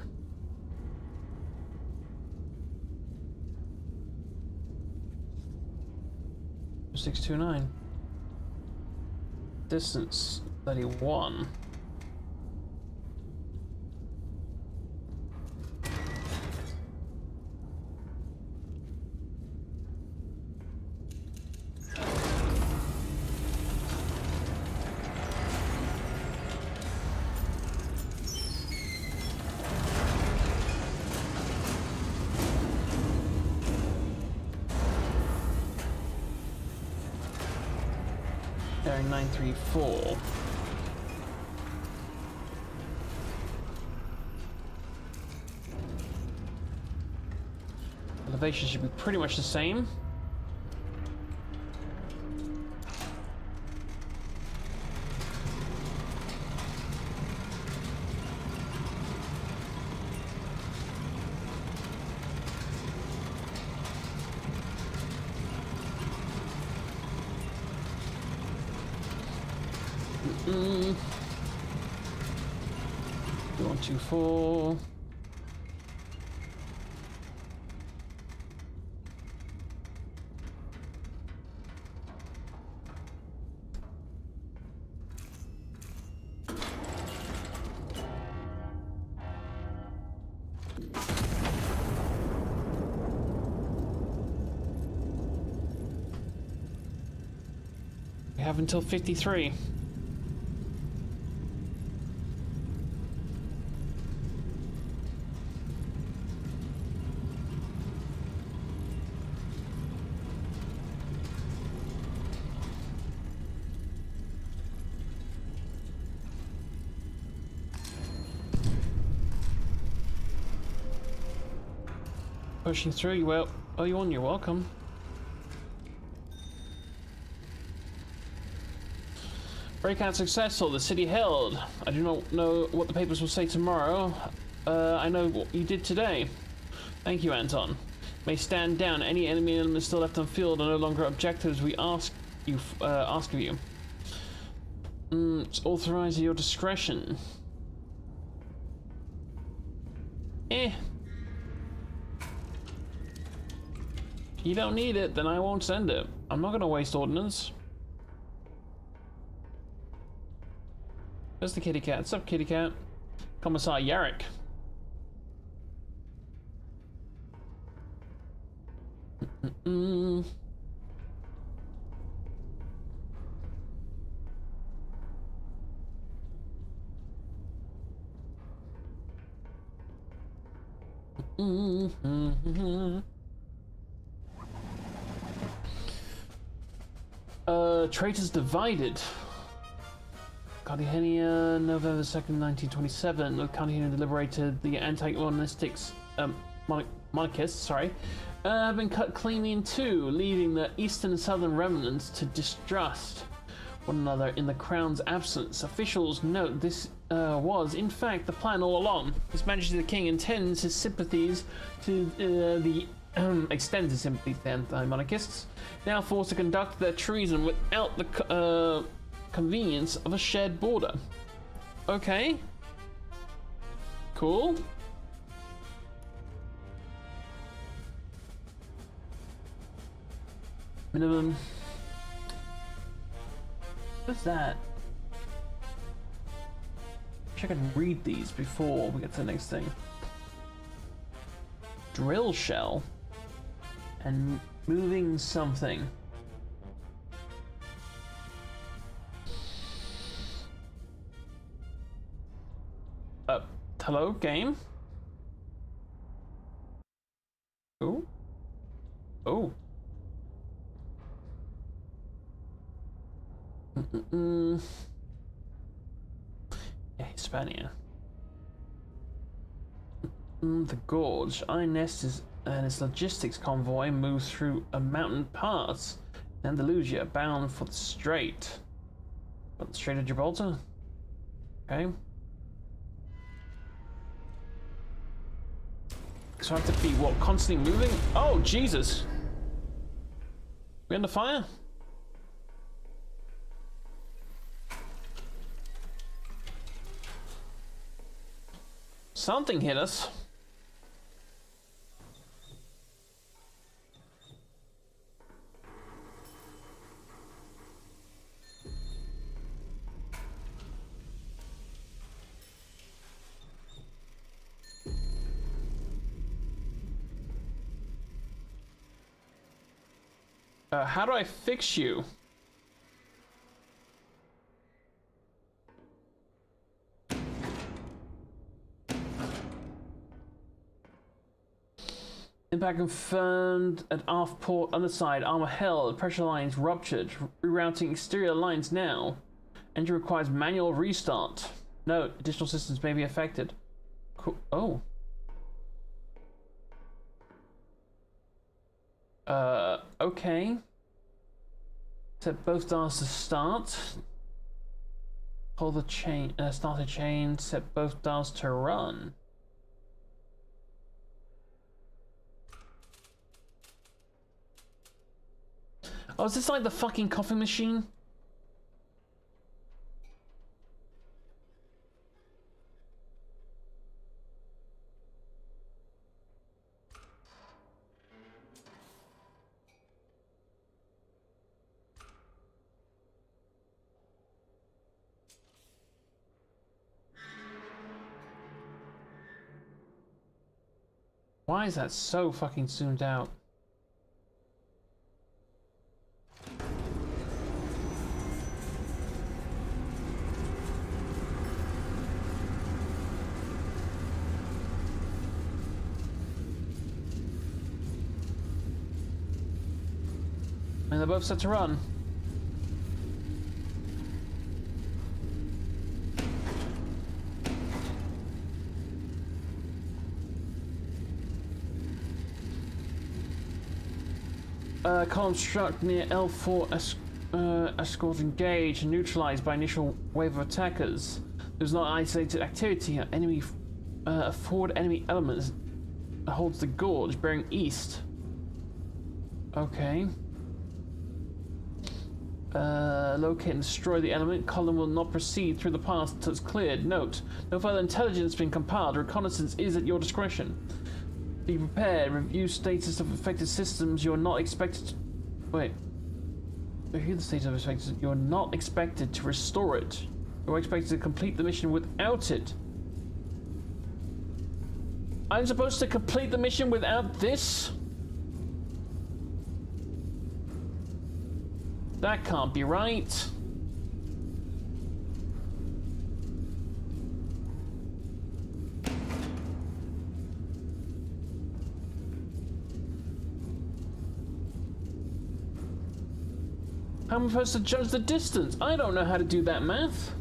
M629. Distance 31. Bearing 934. Elevation should be pretty much the same. Mm. 124. We have until 53. Pushing through, well, oh, you on, you're welcome. Breakout successful, the city held. I do not know what the papers will say tomorrow. I know what you did today. Thank you, Anton. May stand down. Any enemy elements still left on field are no longer objectives we ask of you. It's authorized at your discretion. If you don't need it, then I won't send it. I'm not gonna waste ordnance. Where's the kitty cat? What's up, kitty cat? Commissar Yarrick. Traitors divided. Cartagena, November 2nd, 1927. Cartagena liberated the anti-monarchists, monarchists, have been cut cleanly in two, leaving the eastern and southern remnants to distrust one another in the crown's absence. Officials note this was, in fact, the plan all along. His Majesty the King intends his sympathies to extends his sympathies to the anti-monarchists, now forced to conduct their treason without the convenience of a shared border. Okay. Cool. Minimum. What's that? Wish I could read these before we get to the next thing. Drill shell and moving something. Hello, game? Oh. Oh. Yeah, Hispania. The Gorge. Ines and its logistics convoy moves through a mountain pass in Andalusia, bound for the Strait. But the Strait of Gibraltar? Okay. So I have to be, what, constantly moving? Oh, Jesus! We under fire? Something hit us. How do I fix you? Impact confirmed at aft port underside. Armor held. Pressure lines ruptured. Rerouting exterior lines now. Engine requires manual restart. Note, additional systems may be affected. Cool. Oh. Okay. Set both dials to start. Hold the chain, start a chain, set both dials to run. Oh, is this like the fucking coffee machine? Why is that so fucking zoomed out? And they're both set to run. Column struck near L4 escort engaged and neutralized by initial wave of attackers. There's not isolated activity. Enemy a forward enemy element holds the gorge bearing east. Okay. Locate and destroy the element. Column will not proceed through the path until it's cleared. Note, no further intelligence has been compiled. Reconnaissance is at your discretion. Be prepared. Review status of affected systems. You're not expected to... Wait. Review the status of affected systems. You're not expected to restore it. You're expected to complete the mission without it. I'm supposed to complete the mission without this? That can't be right. How am I supposed to judge the distance? I don't know how to do that math.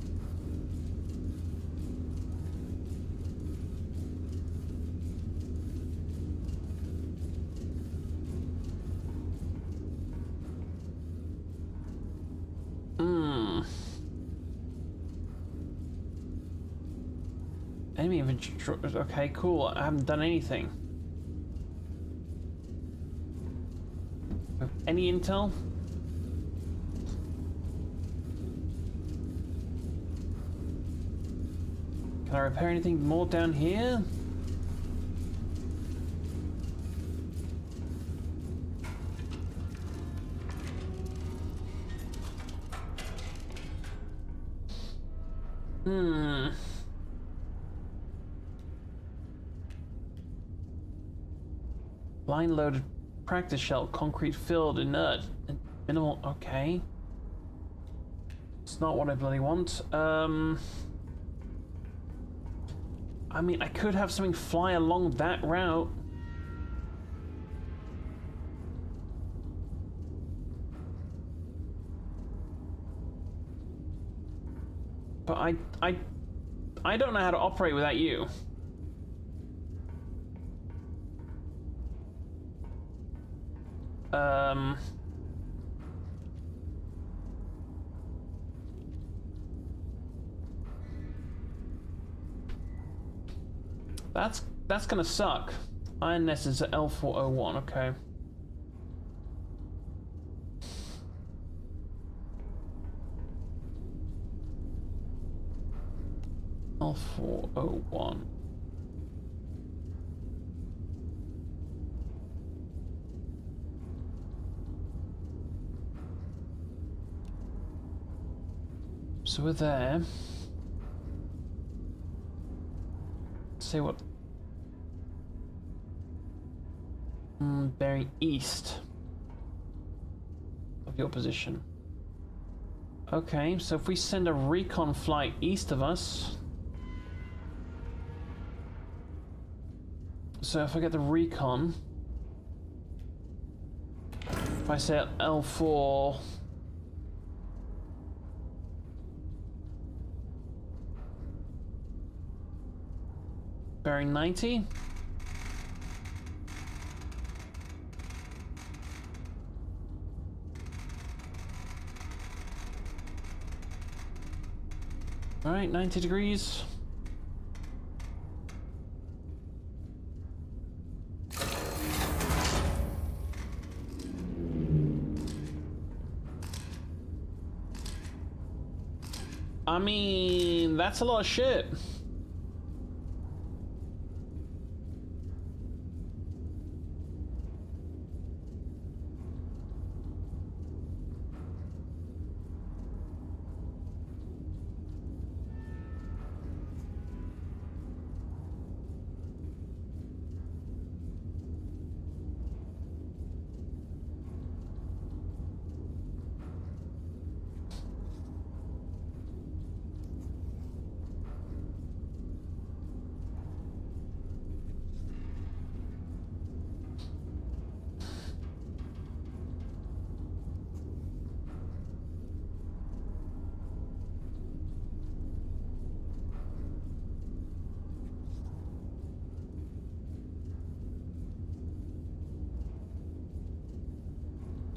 Enemy inventory. Okay, cool. I haven't done anything. Any intel? Can I repair anything more down here? Line loaded practice shell, concrete filled, inert, and minimal. Okay. It's not what I bloody want. I mean, I could have something fly along that route. But I don't know how to operate without you. That's gonna suck. Iron Nest is at L401, okay. L401. So we're there. Let's see what. Bearing east of your position. Okay, so if we send a recon flight east of us. So if I get the recon, if I say L4. Bearing 90. All right, 90 degrees. I mean, that's a lot of shit.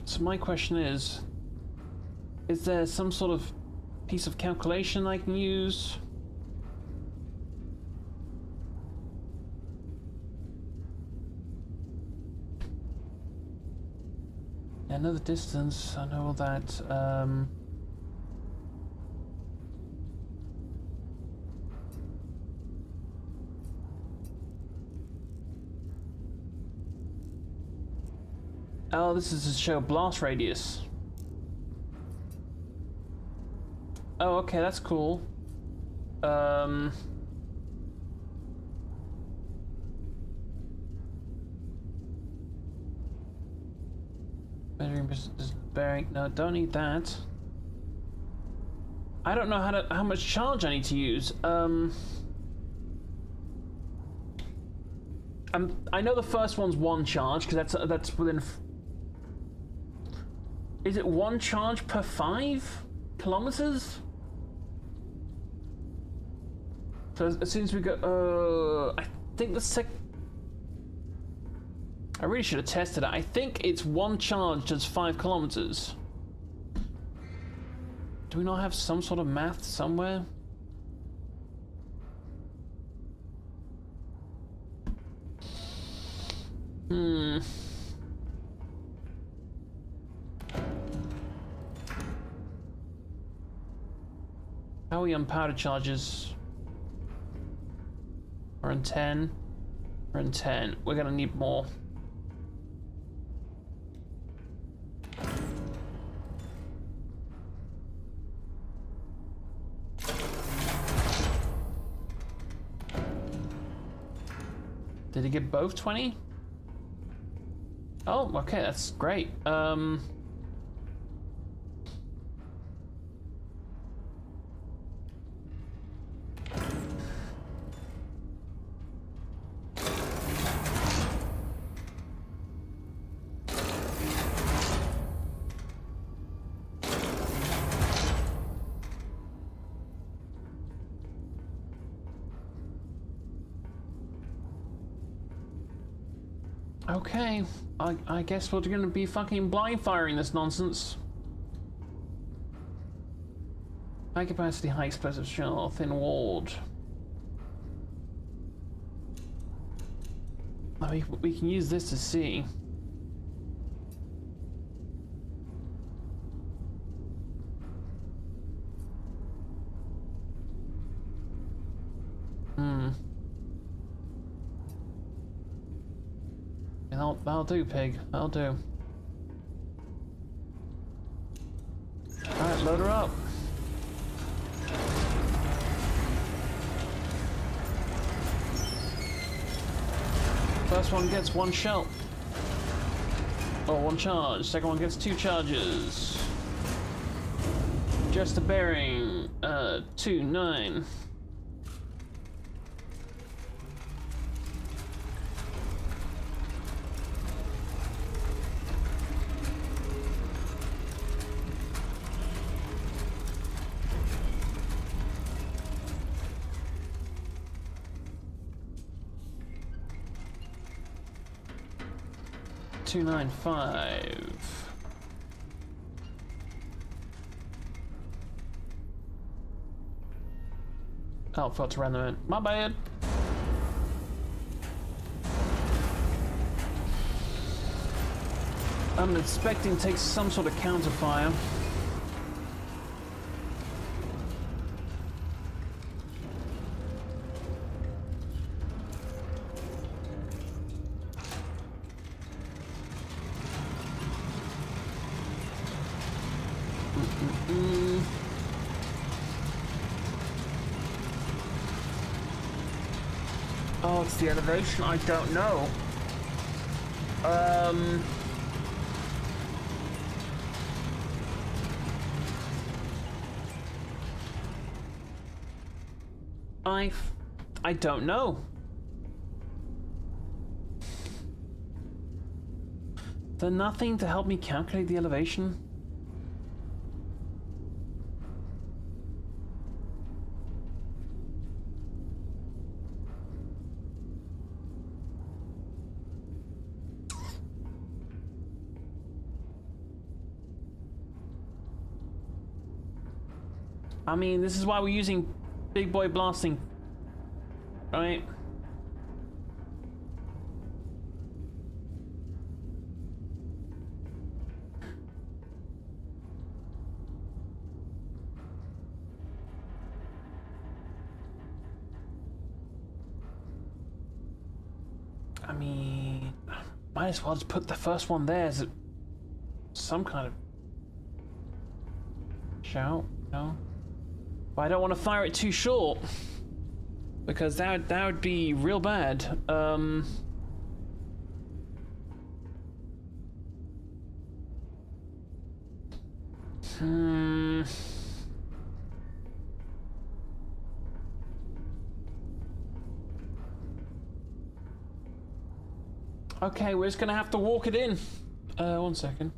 So my question is there some sort of piece of calculation I can use? Yeah, I know the distance, I know all that. Oh, this is to show blast radius. Oh, okay, that's cool. Bearing, no, don't need that. I don't know how much charge I need to use. I know the first one's one charge because that's within. Is it one charge per 5 kilometers? So as soon as we go, I think the I really should have tested it. I think it's one charge does 5 kilometers. Do we not have some sort of math somewhere? Hmm. How are we on powder charges? We're on 10. We're on 10. We're gonna need more. Did he get both 20? Oh, okay, that's great. Okay, I guess we're gonna be fucking blind firing this nonsense. High capacity, high explosive shell, thin walled. I mean, we can use this to see. That'll do, pig. That'll do. Alright, load her up. First one gets 1 shell. Or 1 charge. Second one gets 2 charges. Just a bearing. 2, 9. $295. Oh, forgot to run them in. My bad. I'm expecting to take some sort of counter fire. Oh, it's the elevation? I don't know. I don't know. There's nothing to help me calculate the elevation? I mean, this is why we're using big boy blasting, right? I mean, might as well just put the first one there as some kind of shout, no? But I don't want to fire it too short, because that would be real bad. Okay, we're just gonna have to walk it in. 1 second.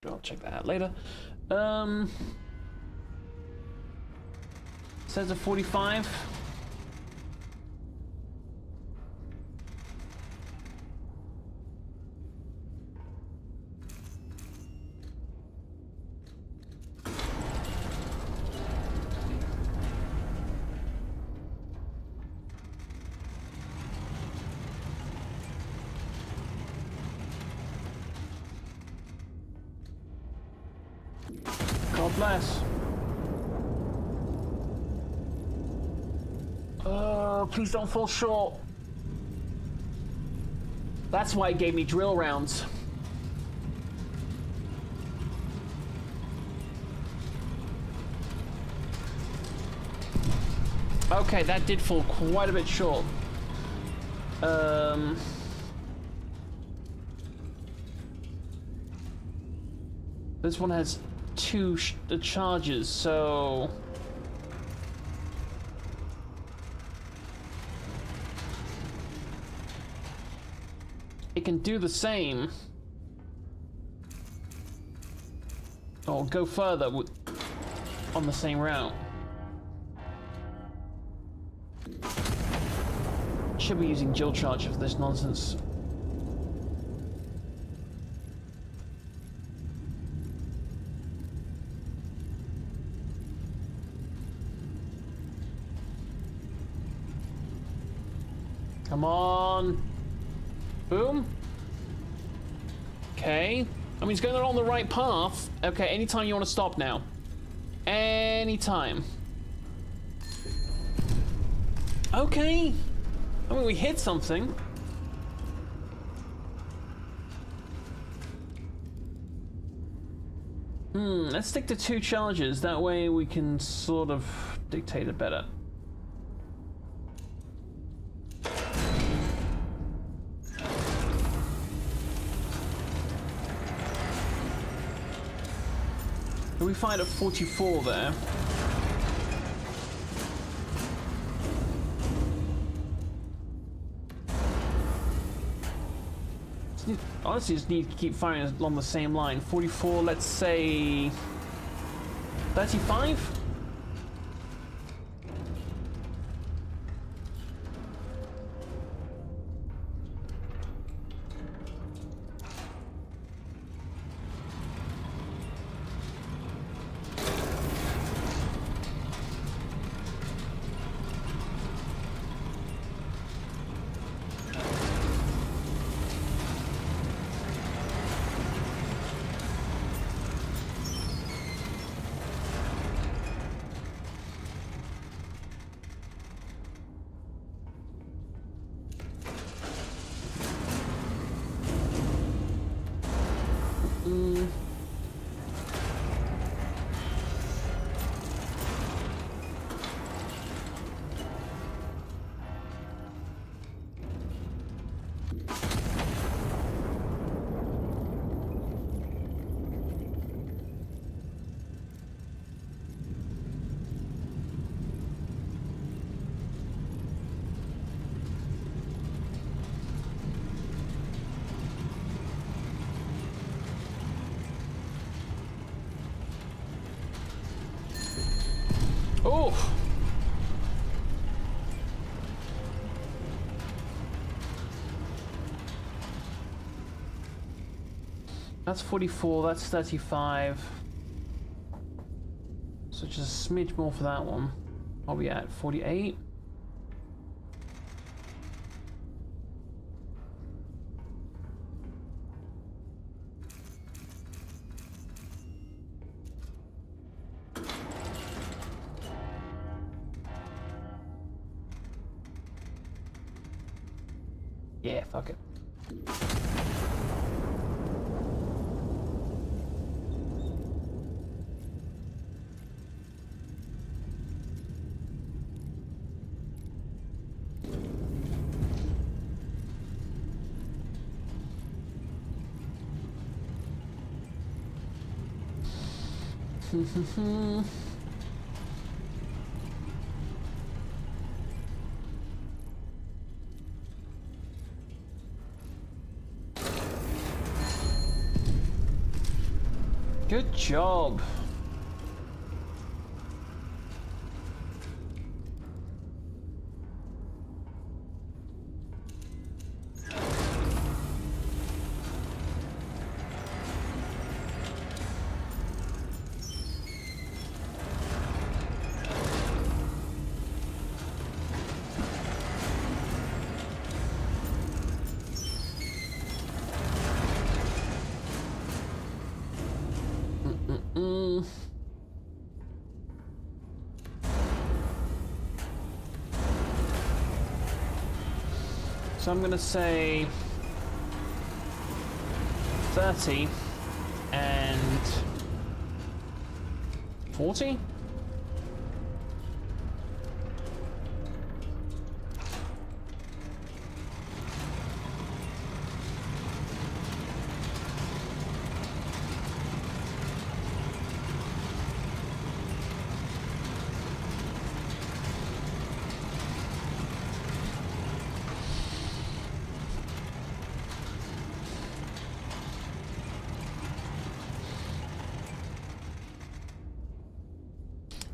I'll check that out later. Says a 45. God bless. Oh, please don't fall short. That's why it gave me drill rounds. Okay, that did fall quite a bit short. This one has two charges, so... it can do the same. Or go further on the same route. Should be using Jill Charge for this nonsense. Come on. Boom. Okay. I mean, it's going on the right path. Okay, anytime you want to stop now. Anytime. Okay. I mean, we hit something. Let's stick to 2 charges. That way we can sort of dictate it better. We fired at 44 there. Honestly, just need to keep firing along the same line. 44, let's say 35? Oh! That's 44, that's 35. So just a smidge more for that one. What are we at? 48? Yeah, fuck it. Good job. So I'm gonna say 30 and 40?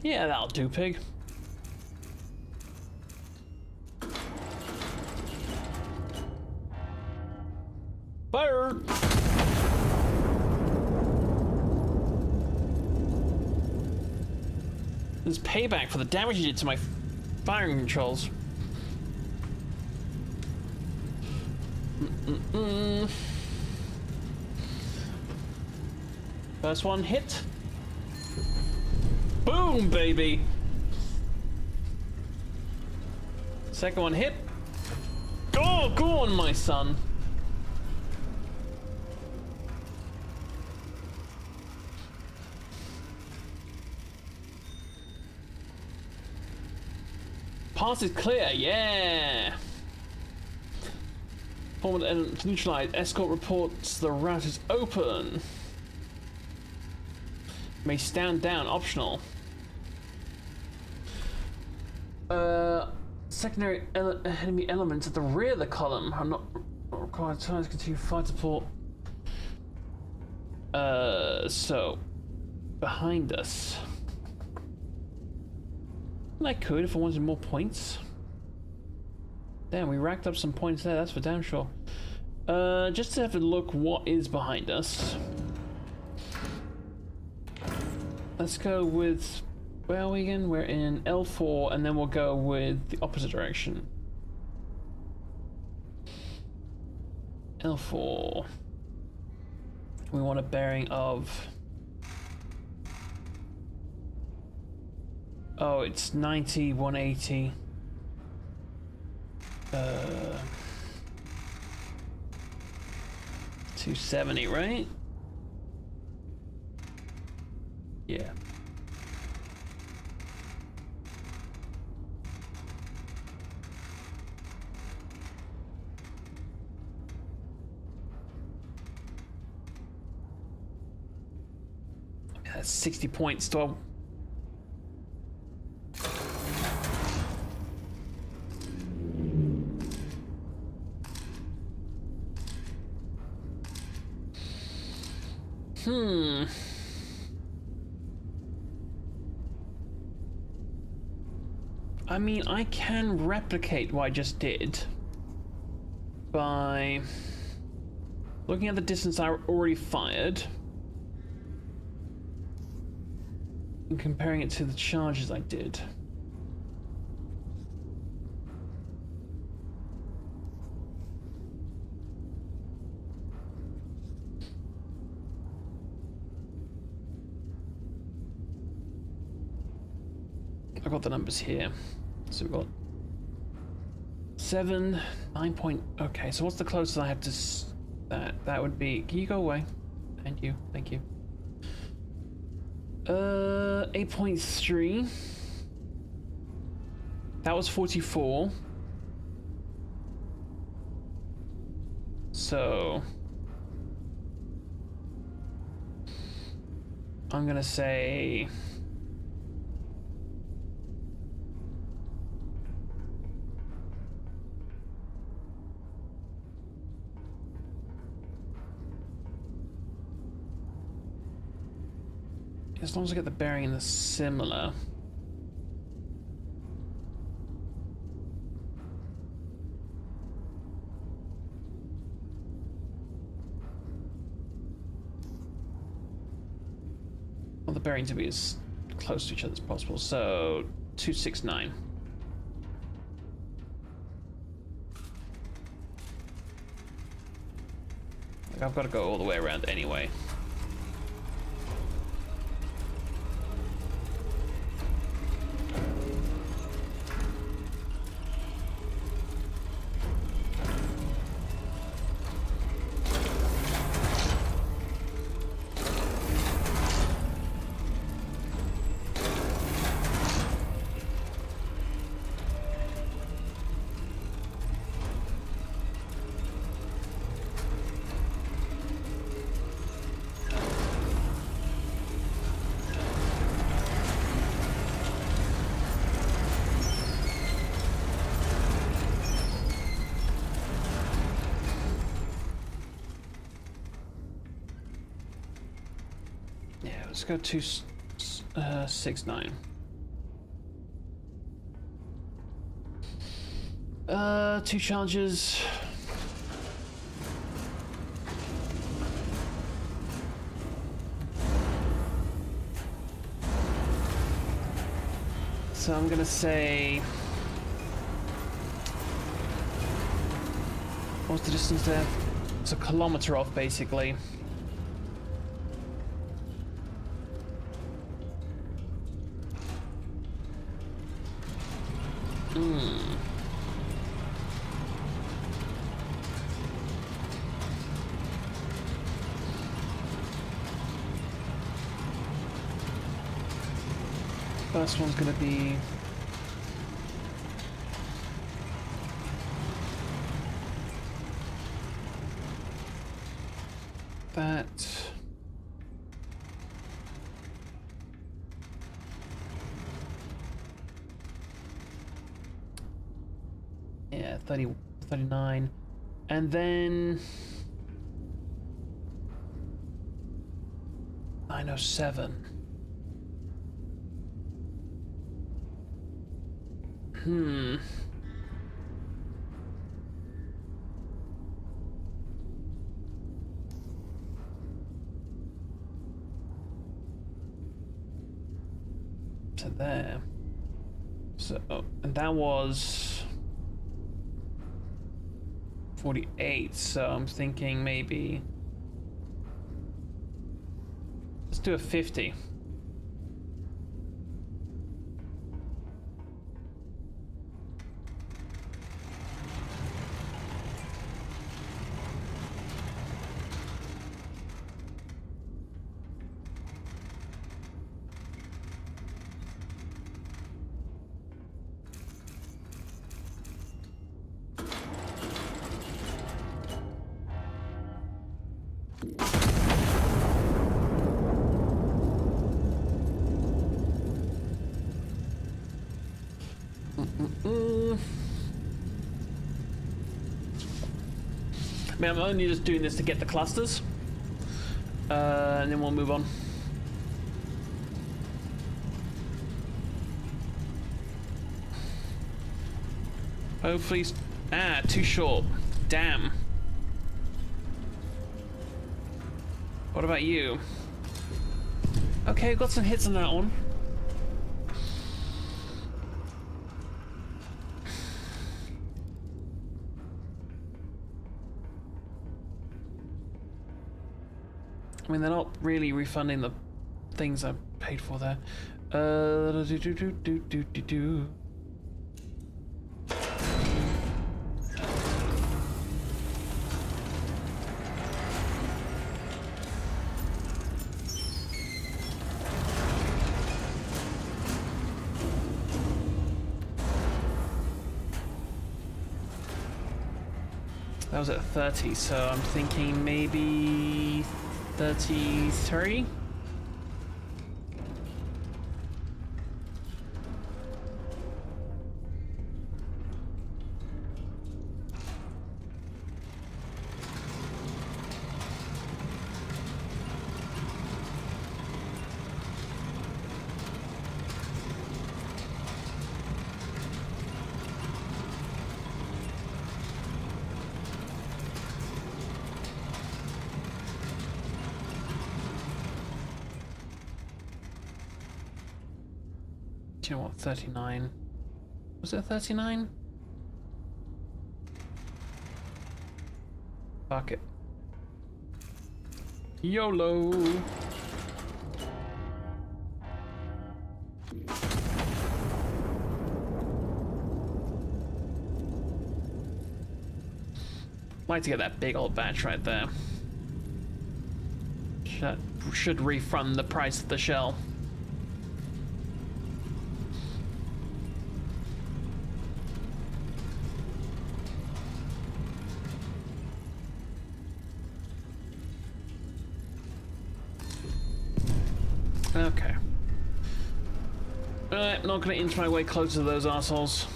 Yeah, that'll do, pig. Fire! This is payback for the damage you did to my firing controls. First one hit. Boom, baby! Second one hit. Oh, go on, my son. Pass is clear, yeah! Forward element neutralized. Escort reports the route is open. May stand down, optional. Secondary enemy elements at the rear of the column are not required to continue fire support. So behind us. I could if I wanted more points. Damn, we racked up some points there, that's for damn sure. Just to have a look what is behind us. Let's go with, where are we again? We're in L4, and then we'll go with the opposite direction. L4. We want a bearing of... Oh, it's 90, 180. 270, right? Yeah. That's 60 points. Do I... I mean, I can replicate what I just did by looking at the distance I already fired and comparing it to the charges I did. I've got the numbers here. So we've got 7, 9 point. Okay, so what's the closest I have to that would be? Can you go away? And you, thank you. 8.3. That was 44. So I'm gonna say. As long as I get the bearing in the similar. I want the bearing to be as close to each other as possible. So 269. Like I've got to go all the way around anyway. Yeah, let's go to 6-9. Two charges. So I'm gonna say, what's the distance there? It's a kilometer off, basically. First one's gonna be that. Yeah, 30, 39. And then 907. To there. So, and that was 48, so I'm thinking maybe let's do a 50. I mean, I'm only just doing this to get the clusters, and then we'll move on. Hopefully, too short. Damn. What about you? Okay, got some hits on that one. I mean, they're not really refunding the things I paid for there. That was at 30, so I'm thinking maybe 33? Do you know what? 39. Was it 39? Fuck it. YOLO! Like to get that big old batch right there. Should refund the price of the shell. Okay. Alright, not gonna inch my way closer to those assholes.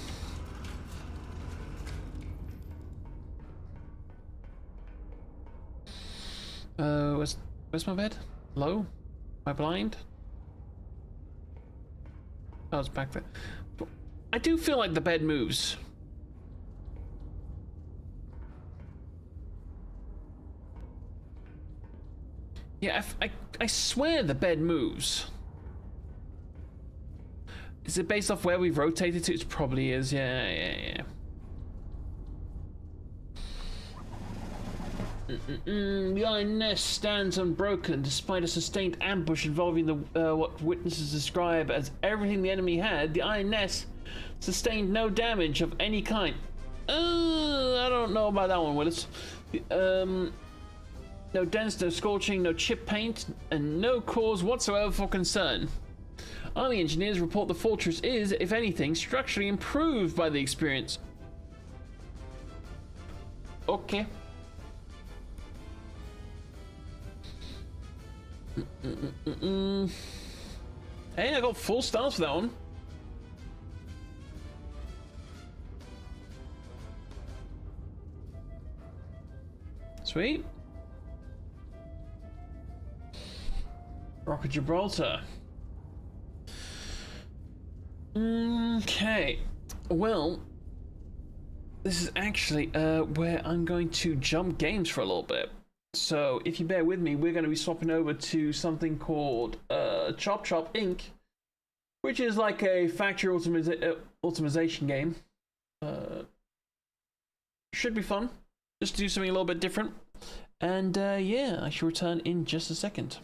Where's my bed? Low? I blind? I was back there. I do feel like the bed moves. Yeah, I swear the bed moves. Is it based off where we've rotated to? It probably is, yeah. The Iron Nest stands unbroken despite a sustained ambush involving the what witnesses describe as everything the enemy had. The Iron Nest sustained no damage of any kind. I don't know about that one, Willis. No dents, no scorching, no chip paint, and no cause whatsoever for concern. Army engineers report the fortress is, if anything, structurally improved by the experience. Okay. Hey, I got full stars for that one. Sweet. Rock of Gibraltar. Okay. Well, this is actually where I'm going to jump games for a little bit. So if you bear with me, we're going to be swapping over to something called Chop Chop Inc., which is like a factory automation game. Should be fun. Just do something a little bit different. And yeah, I shall return in just a second.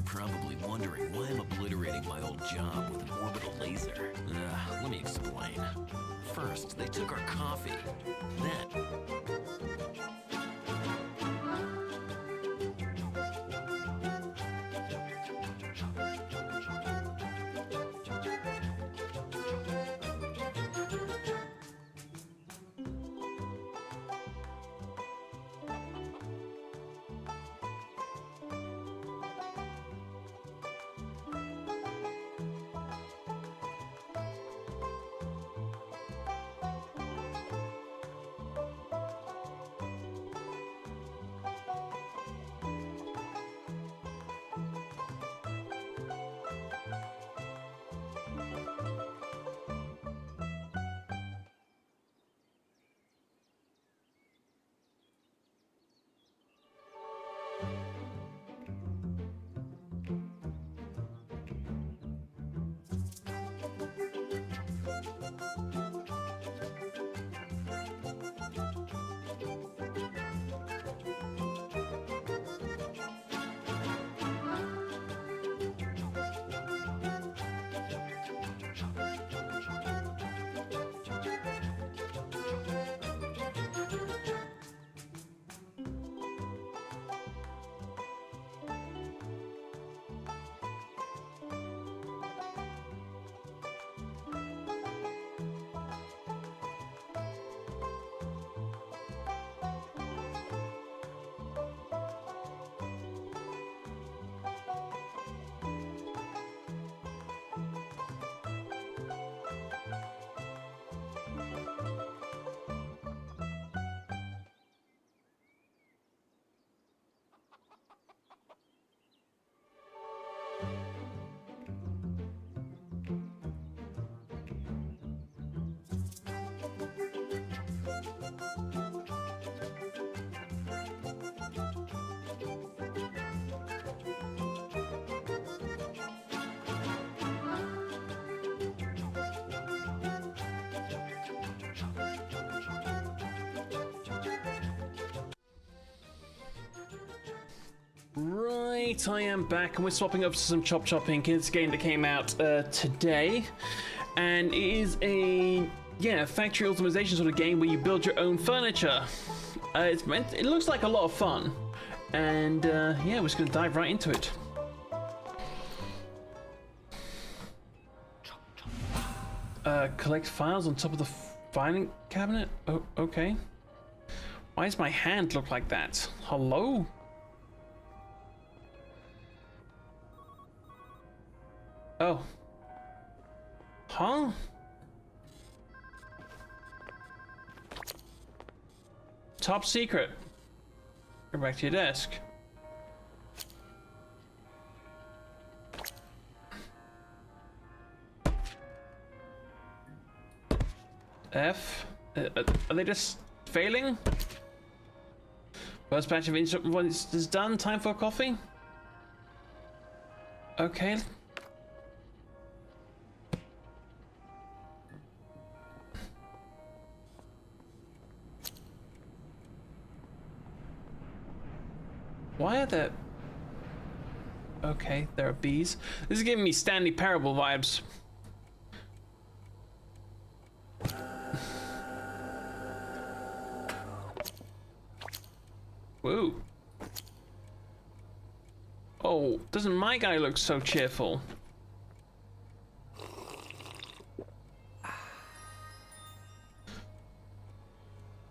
Probably wondering why I'm obliterating my old job with an orbital laser. Let me explain. First, they took our coffee. Then... Right, I am back, and we're swapping up to some Chop Chop Inc. It's a game that came out today, and it is a factory optimization sort of game where you build your own furniture. It looks like a lot of fun, and we're just gonna dive right into it. Collect files on top of the filing cabinet. Oh, okay. Why does my hand look like that? Hello? Oh. Huh? Top secret. Go back to your desk. F? Are they just failing? First batch of instructions is done. Time for coffee? Okay. Why are there... Okay, there are bees. This is giving me Stanley Parable vibes. Whoa. Oh, doesn't my guy look so cheerful?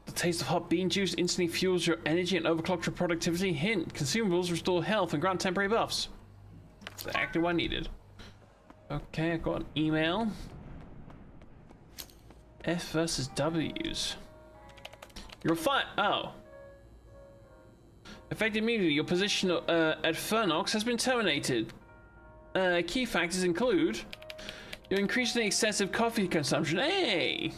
The taste of hot bean juice instantly fuels your energy and overclocks your productivity. Hint, consumables restore health and grant temporary buffs. That's exactly what I needed. Okay, I got an email. F versus W's. You're fine. Oh. Effective immediately, your position at Fernox has been terminated. Key factors include your increasingly excessive coffee consumption. Hey!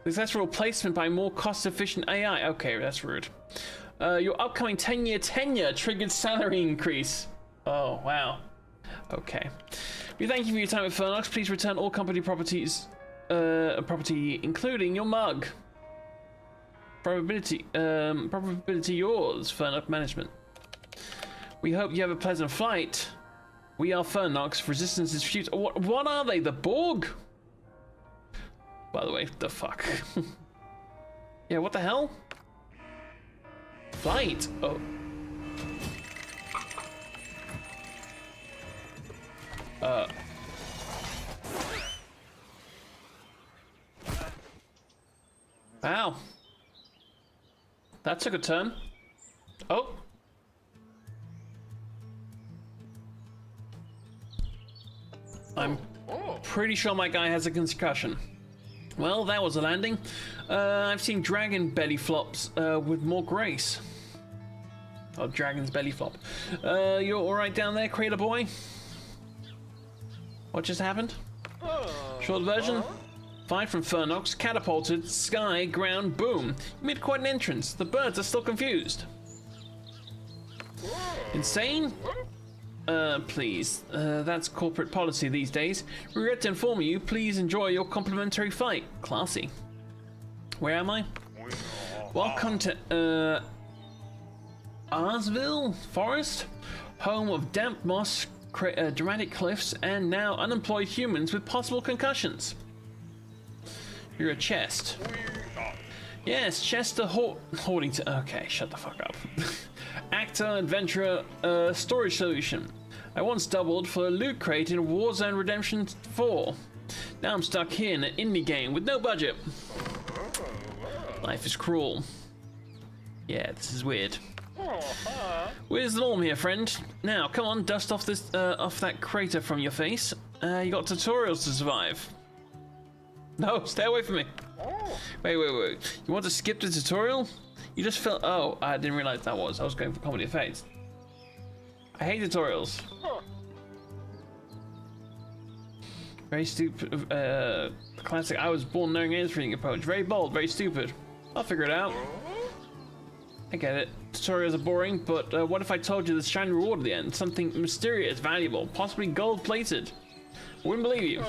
Successful replacement by more cost-efficient AI. Okay, that's rude. Your upcoming 10-year tenure triggered salary increase. Oh, wow. Okay. We thank you for your time at Fernox. Please return all company properties, including your mug. Probability yours, Fernox management. We hope you have a pleasant flight. We are Fernox. Resistance is futile. What are they? The Borg? By the way, the fuck? Yeah, what the hell? Flight. Oh. Wow. That took a turn. Oh. I'm pretty sure my guy has a concussion. Well, that was a landing. I've seen dragon belly flops with more grace. Oh, dragon's belly flop. You're alright down there, Crater Boy? What just happened? Short version? Fired from Fernox, catapulted, sky, ground, boom. You made quite an entrance. The birds are still confused. Insane? Please. That's corporate policy these days. Regret to inform you, please enjoy your complimentary flight. Classy. Where am I? Welcome to, Arsville Forest? Home of damp moss, dramatic cliffs, and now unemployed humans with possible concussions. You're a chest. Yes, Chester Hoardington. Okay, shut the fuck up. Actor, adventurer, storage solution. I once doubled for a loot crate in Warzone Redemption 4. Now I'm stuck here in an indie game with no budget. Life is cruel. Yeah, this is weird. Where's the norm here, friend? Now, come on, dust off this, off that crater from your face. You got tutorials to survive. No, stay away from me. Wait. You want to skip the tutorial? You just felt... Oh, I didn't realize that was. I was going for comedy effects. I hate tutorials. Very stupid. Classic. I was born knowing everything approach. Very bold, very stupid. I'll figure it out. I get it. Tutorials are boring, but what if I told you the shiny reward at the end? Something mysterious, valuable, possibly gold-plated. I wouldn't believe you.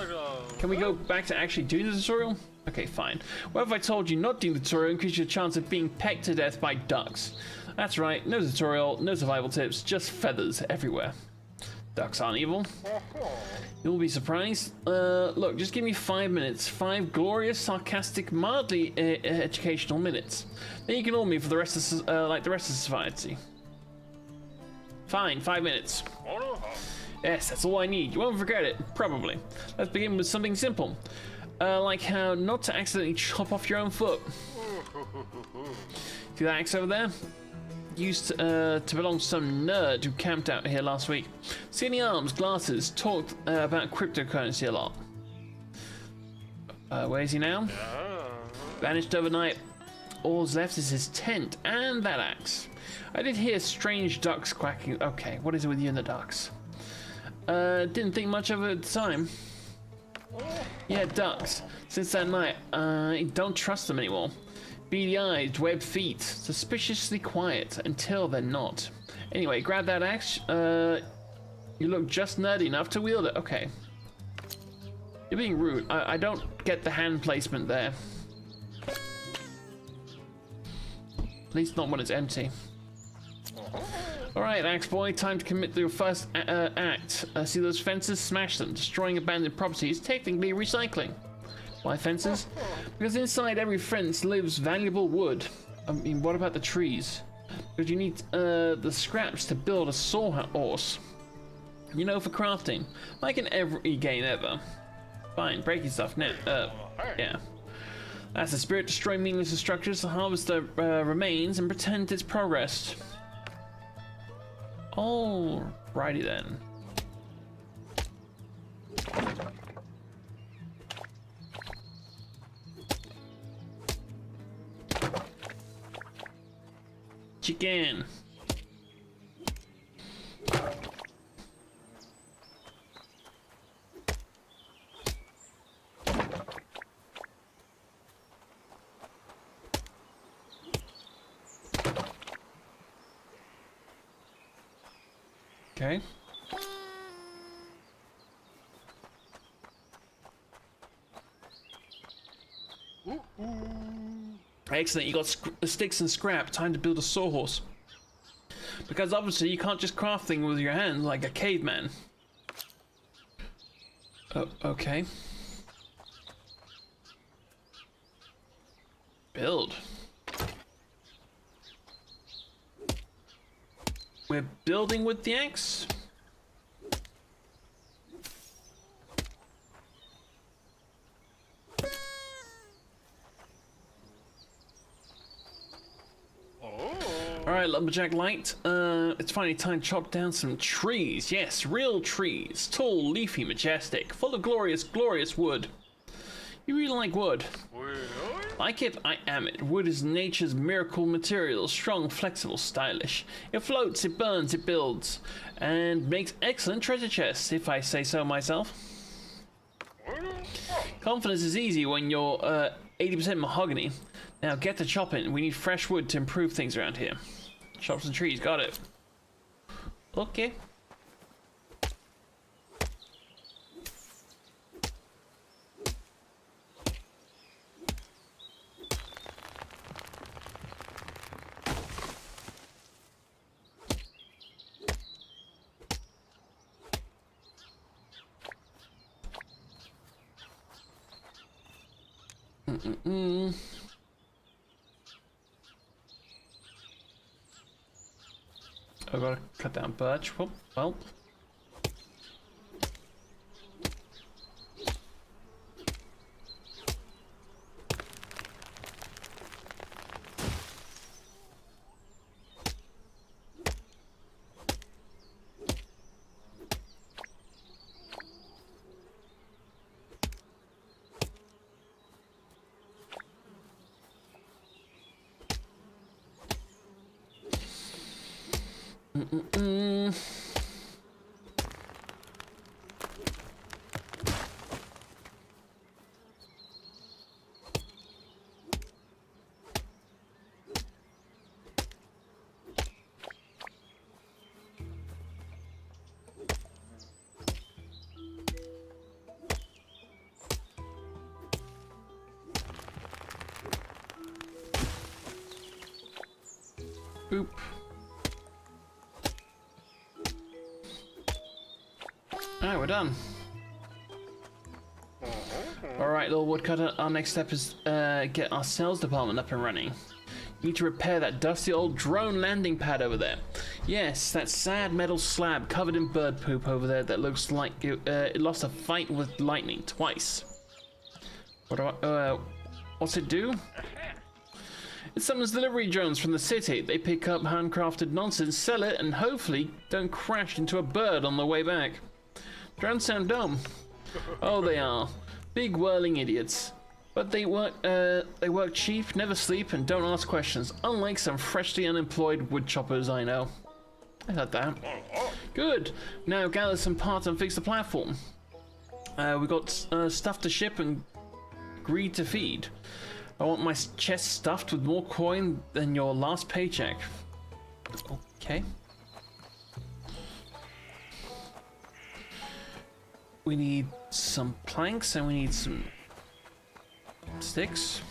Can we go back to actually doing the tutorial? Okay, fine. What if I told you not doing the tutorial increases your chance of being pecked to death by ducks? That's right, no tutorial, no survival tips, just feathers everywhere. Ducks aren't evil. You'll be surprised. Look, just give me 5 minutes. 5 glorious, sarcastic, mildly educational minutes. Then you can ignore me for the rest of like the rest of society. Fine, 5 minutes. Yes, that's all I need. You won't forget it, probably. Let's begin with something simple. Like how not to accidentally chop off your own foot. See that axe over there? Used to belong to some nerd who camped out here last week. Skinny arms, glasses, talked about cryptocurrency a lot. Where is he now? Vanished overnight. All's left is his tent and that axe. I did hear strange ducks quacking. Okay, what is it with you and the ducks? Didn't think much of it at the time. Yeah, ducks. Since that night, I don't trust them anymore. Beady eyes, webbed feet, suspiciously quiet until they're not. Anyway, grab that axe. You look just nerdy enough to wield it. Okay. You're being rude. I don't get the hand placement there. At least not when it's empty. Alright, Axe Boy, time to commit to your first act. See those fences? Smash them. Destroying abandoned property is technically recycling. Why fences? Because inside every fence lives valuable wood. I mean, what about the trees? Because you need the scraps to build a sawhorse. You know, for crafting. Like in every game ever. Fine, breaking stuff now. Yeah. That's the spirit. Destroy meaningless structures, harvest the remains, and pretend it's progressed. Alrighty then. Chicken. Okay. Excellent, you got sticks and scrap. Time to build a sawhorse. Because obviously you can't just craft things with your hands like a caveman. Oh, okay. Build. We're building with the axe. Alright, Lumberjack Light. It's finally time to chop down some trees. Yes, real trees. Tall, leafy, majestic, full of glorious, glorious wood. You really like wood? Like it, I am it. Wood is nature's miracle material, strong, flexible, stylish. It floats, it burns, it builds, and makes excellent treasure chests, if I say so myself. Confidence is easy when you're 80% mahogany. Now get to chopping. We need fresh wood to improve things around here. Chop some trees, got it. Okay. I've got to cut down birch. Whoop, well. Boop. Alright, we're done. Alright, little woodcutter, our next step is get our sales department up and running. You need to repair that dusty old drone landing pad over there. Yes, that sad metal slab covered in bird poop over there that looks like it lost a fight with lightning twice. What's it do? It summons delivery drones from the city. They pick up handcrafted nonsense, sell it, and hopefully don't crash into a bird on the way back. Drones sound dumb. Oh, they are. Big whirling idiots. But they work cheap, never sleep, and don't ask questions, unlike some freshly unemployed woodchoppers I know. I heard that. Good. Now gather some parts and fix the platform. We got stuff to ship and greed to feed. I want my chest stuffed with more coin than your last paycheck. Okay. We need some planks and we need some sticks.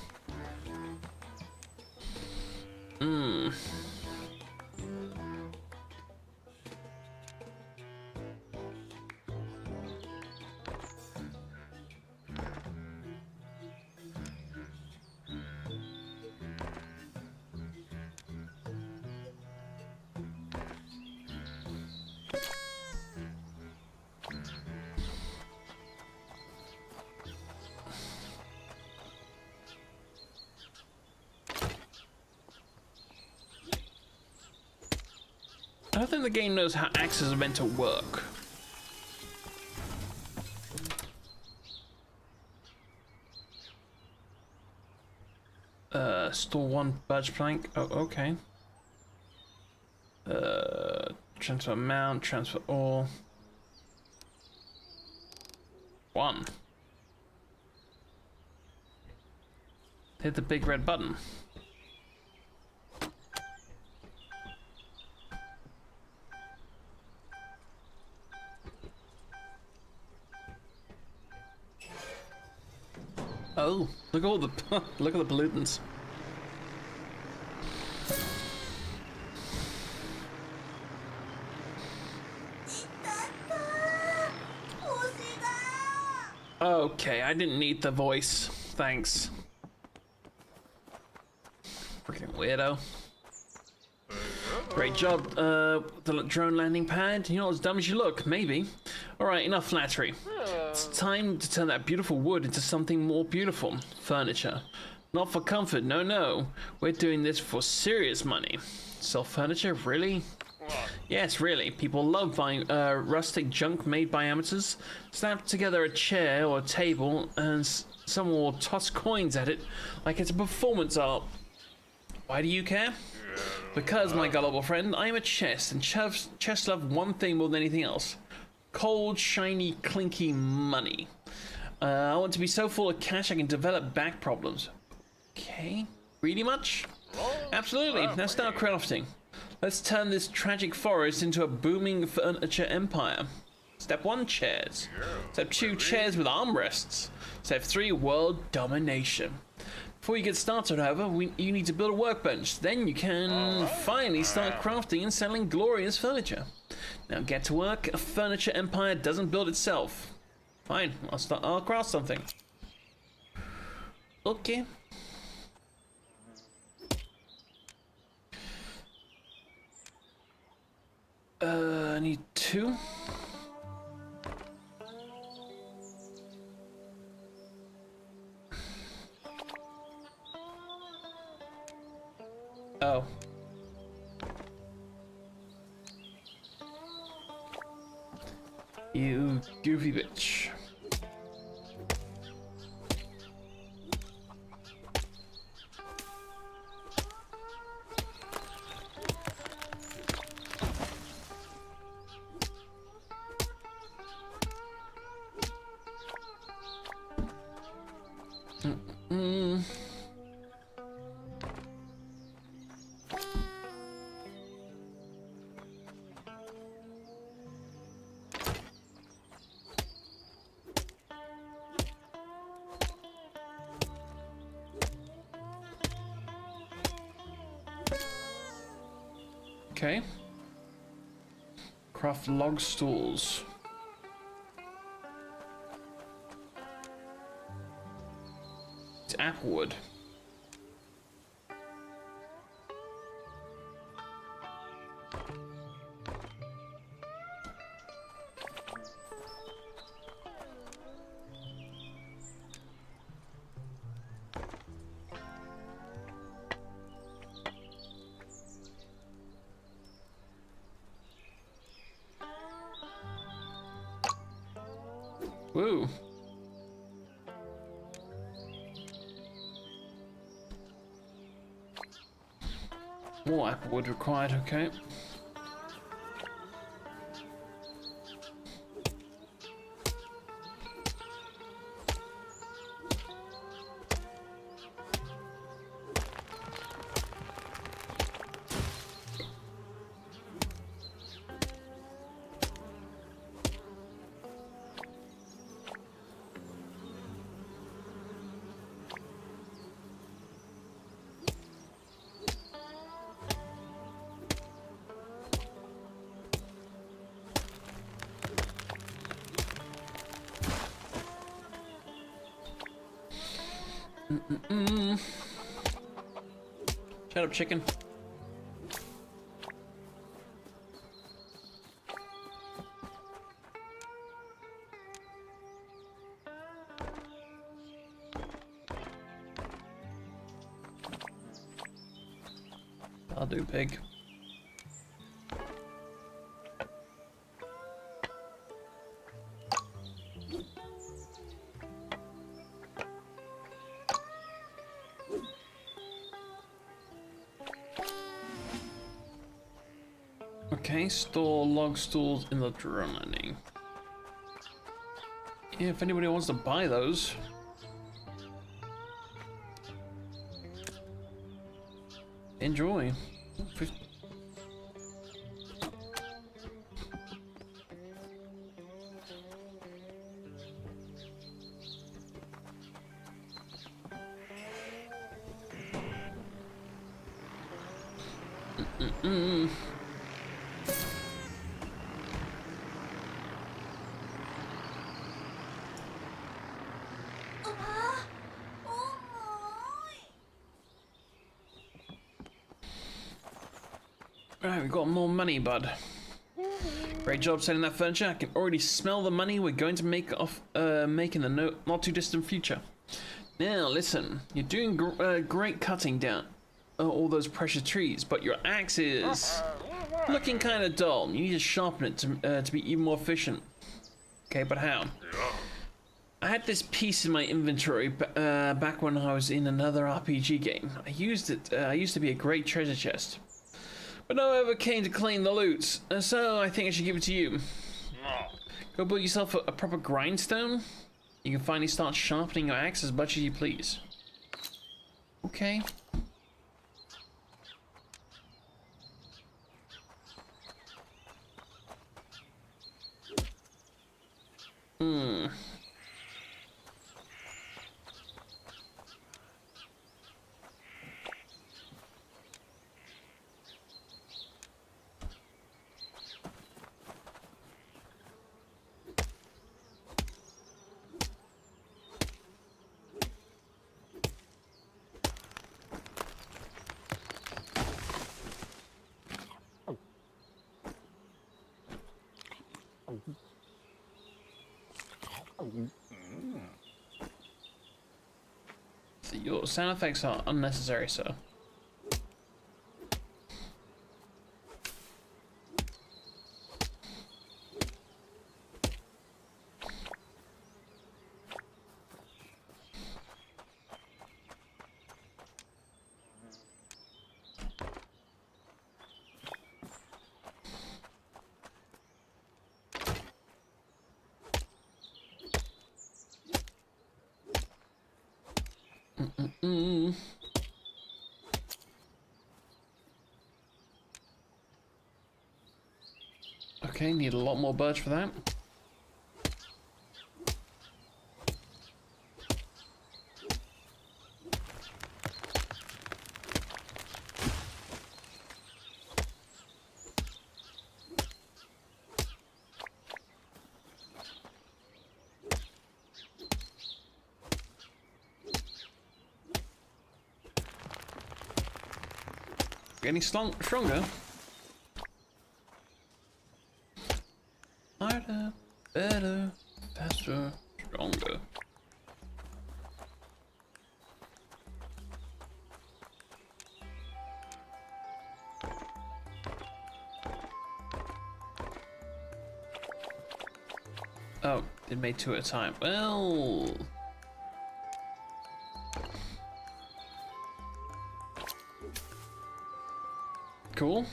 I don't think the game knows how axes are meant to work. Store one birch plank. Oh, okay. Transfer mount, transfer ore. One. Hit the big red button. Oh, look at all the look at the pollutants. Okay, I didn't need the voice. Thanks. Freaking weirdo. Great job, the drone landing pad. You're not as dumb as you look, maybe. Alright, enough flattery. It's time to turn that beautiful wood into something more beautiful. Furniture. Not for comfort, no. We're doing this for serious money. Sell furniture? Really? Yes, really. People love buying rustic junk made by amateurs. Snap together a chair or a table and someone will toss coins at it like it's a performance art. Why do you care? Because, my gullible friend, I am a chest, and chests love one thing more than anything else. Cold, shiny, clinky money. I want to be so full of cash I can develop back problems. Okay. Really much? Absolutely. Now start crafting. Let's turn this tragic forest into a booming furniture empire. Step 1, chairs. Step 2, chairs with armrests. Step 3, world domination. Before you get started, however, you need to build a workbench. Then you can finally start crafting and selling glorious furniture. Now get to work. A furniture empire doesn't build itself. Fine, I'll craft something. Okay. I need 2. Oh. You goofy bitch. Okay. Craft log stools. collect applewood. Woo. More applewood required, okay. Shut up, chicken. I'll do, pig. Okay, store log stools in the drum landing. Yeah, if anybody wants to buy those. Enjoy. Alright, we've got more money, bud. Great job selling that furniture. I can already smell the money we're going to make off make in the not too distant future. Now, listen. You're doing great cutting down all those precious trees, but your axe is looking kind of dull. You need to sharpen it to be even more efficient. Okay, but how? I had this piece in my inventory back when I was in another RPG game. I used it. I used to be a great treasure chest. But no one ever came to claim the loot, so I think I should give it to you. Go build yourself a proper grindstone. You can finally start sharpening your axe as much as you please. Okay. So your sound effects are unnecessary, sir. Okay, need a lot more birch for that. Getting stronger. Harder, better, faster, stronger. Oh, it made 2 at a time. Well... Cool.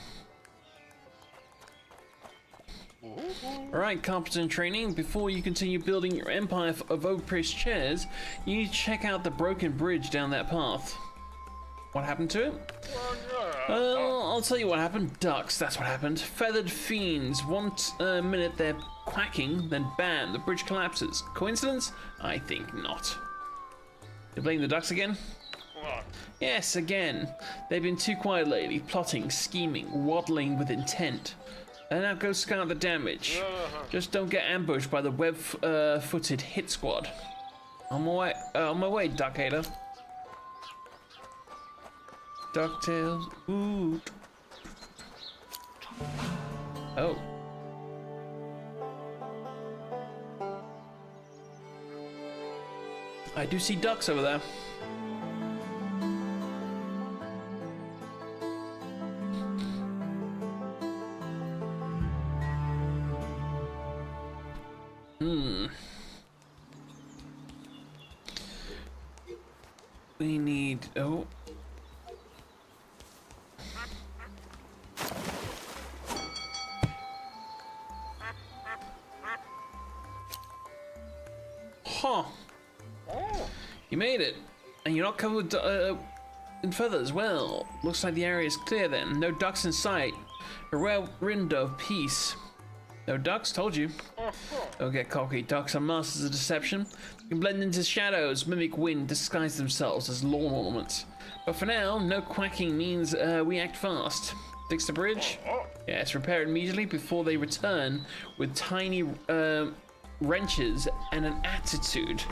Alright, carpenter in training. Before you continue building your empire of overpriced chairs, you need to check out the broken bridge down that path. What happened to it? I'll tell you what happened. Ducks, that's what happened. Feathered fiends. One minute they're quacking, then bam, the bridge collapses. Coincidence? I think not. You blame the ducks again? Yes, again. They've been too quiet lately, plotting, scheming, waddling with intent. And now go scout the damage. Just don't get ambushed by the web-footed hit squad. On my way, Duck Hater. DuckTales. Ooh. Oh. I do see ducks over there. We need... Oh. Huh. You made it. And you're not covered in feathers. Well, looks like the area is clear then. No ducks in sight. A rare window of peace. No ducks, told you. Don't get cocky. Ducks are masters of deception. They can blend into shadows, mimic wind, disguise themselves as lawn ornaments. But for now, no quacking means we act fast. Fix the bridge? Yes, repair it immediately before they return with tiny wrenches and an attitude.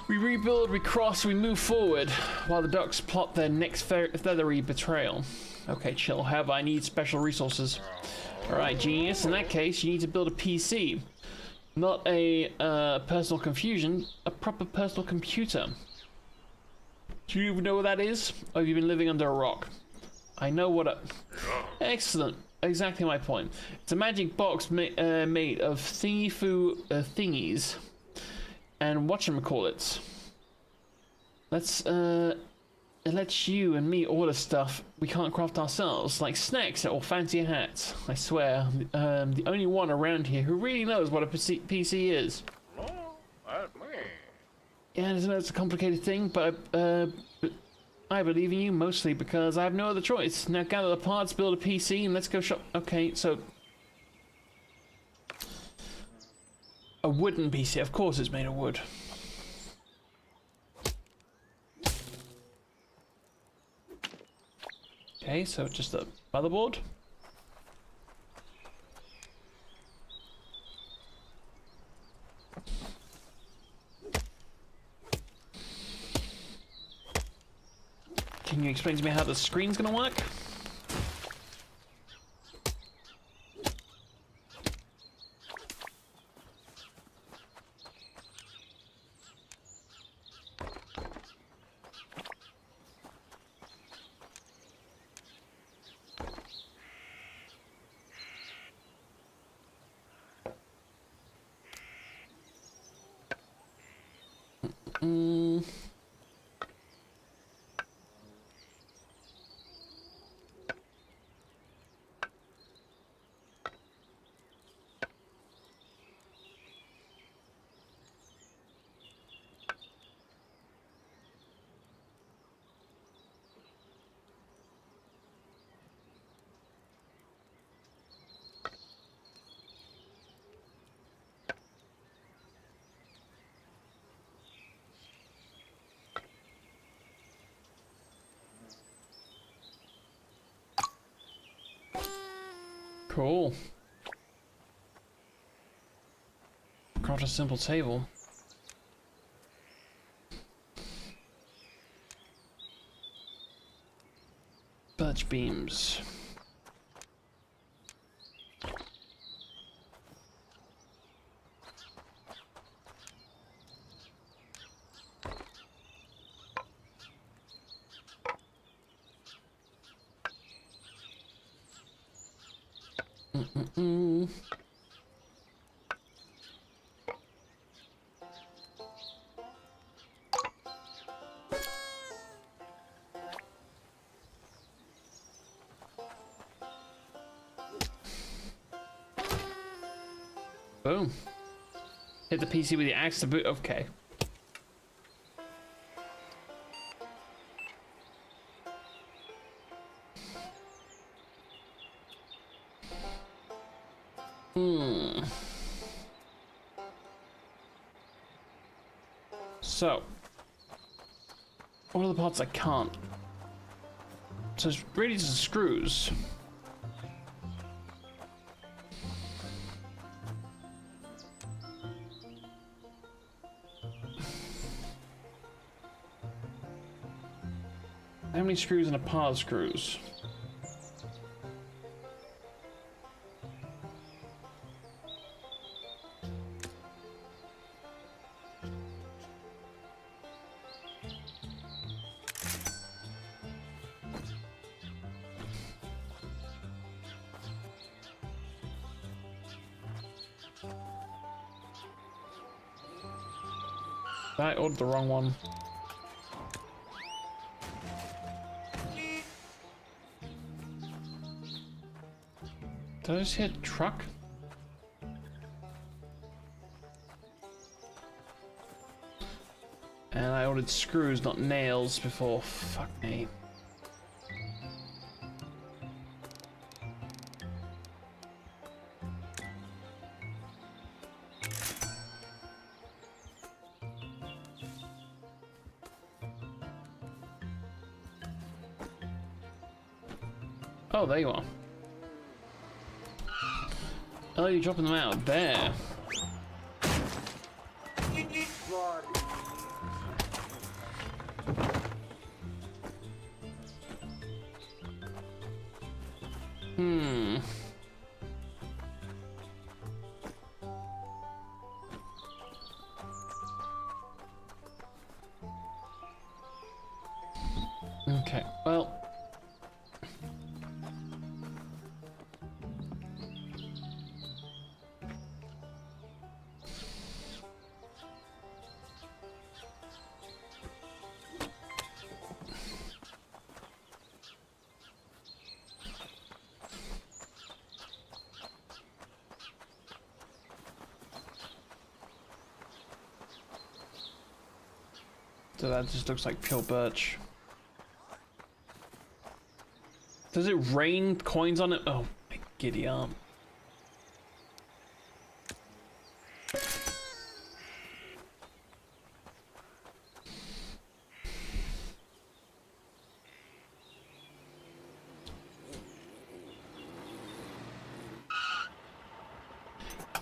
We rebuild, we cross, we move forward, while the ducks plot their next feathery betrayal. Okay, chill. However, I need special resources. Alright, genius. In that case, you need to build a PC. Not a personal confusion, a proper personal computer. Do you even know what that is? Or have you been living under a rock? I know what a... Excellent. Exactly my point. It's a magic box made of thingy-foo thingies. And whatchamacallits. It lets you and me order stuff we can't craft ourselves, like snacks or fancy hats. I swear, the only one around here who really knows what a PC is. Yeah, I know it's a complicated thing, but I believe in you mostly because I have no other choice. Now gather the parts, build a PC, and let's go shop. Okay, so a wooden PC. Of course, it's made of wood. Okay, so just a motherboard. Can you explain to me how the screen's gonna work? Cool. Craft a simple table. But birch beams. Boom. Hit the PC with the axe to boot. Okay. So, what are the parts I can't? So it's really just screws. How many screws in a pile of screws? I ordered the wrong one. Did I just hit truck? And I ordered screws, not nails, before. Fuck me. Oh, there you are. Oh, you're dropping them out there. Okay, well. So that just looks like pure birch. Does it rain coins on it? Oh, my giddy arm.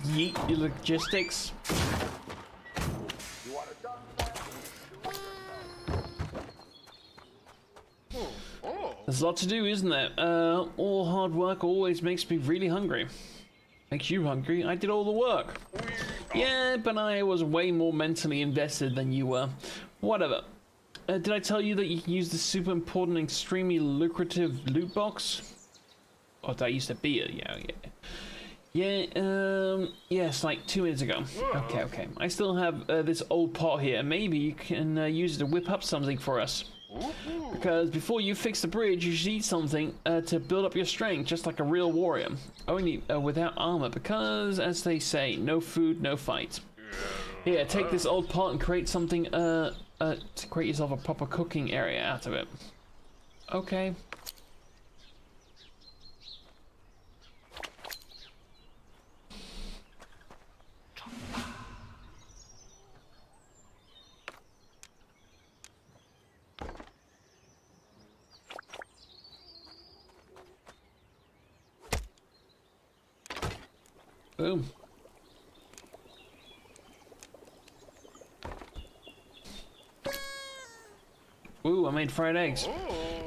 Yeet your logistics. There's a lot to do, isn't there? All hard work always makes me really hungry. Makes you hungry? I did all the work. Yeah, but I was way more mentally invested than you were. Whatever. Did I tell you that you can use this super important and extremely lucrative loot box? Oh, that used to be it. Yeah, yes, like 2 minutes ago. Okay. I still have this old pot here. Maybe you can use it to whip up something for us. Because before you fix the bridge, you should eat something to build up your strength, just like a real warrior. Only without armor, because, as they say, no food, no fight. Here, take this old pot and create something, to create yourself a proper cooking area out of it. Okay. Boom. Ooh, I made fried eggs.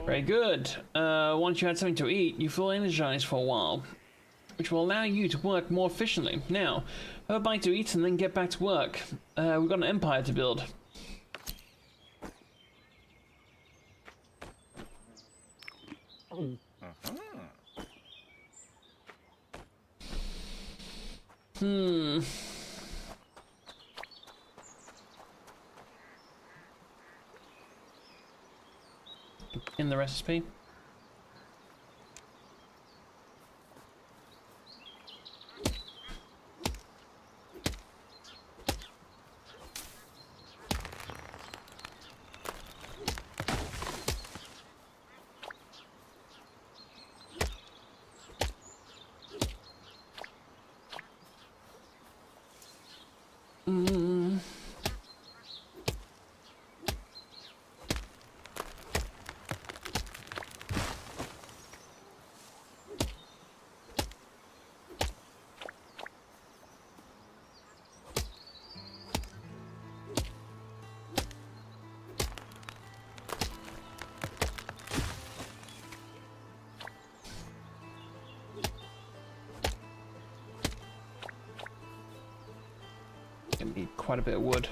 Very good. Once you had something to eat, you feel energized for a while, which will allow you to work more efficiently. Now, have a bite to eat and then get back to work. We've got an empire to build. In the recipe. Gonna need quite a bit of wood.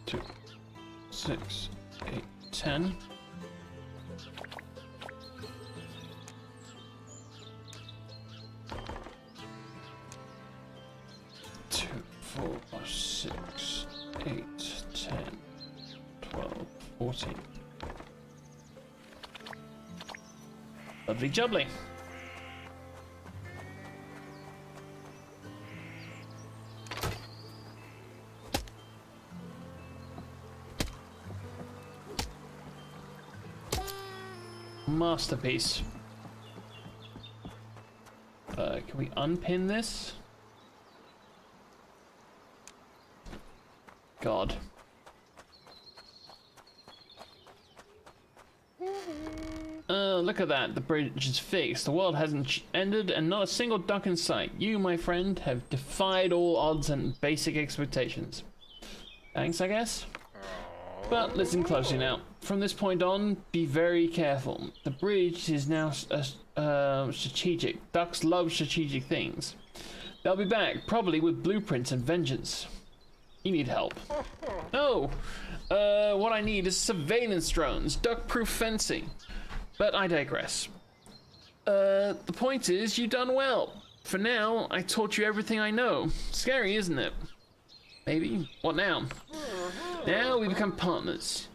Two, 6, 8, 10. Two, 4, 6, 8, 10, 12, 14. Lovely jubbly. Masterpiece. Can we unpin this? God. Look at that. The bridge is fixed. The world hasn't ended and not a single duck in sight. You, my friend, have defied all odds and basic expectations. Thanks, I guess? But listen closely now. From this point on, be very careful. The bridge is now strategic. Ducks love strategic things. They'll be back, probably with blueprints and vengeance. You need help. Oh, what I need is surveillance drones, duck-proof fencing. But I digress. The point is, you've done well. For now, I taught you everything I know. Scary, isn't it? Maybe. What now? Now we become partners.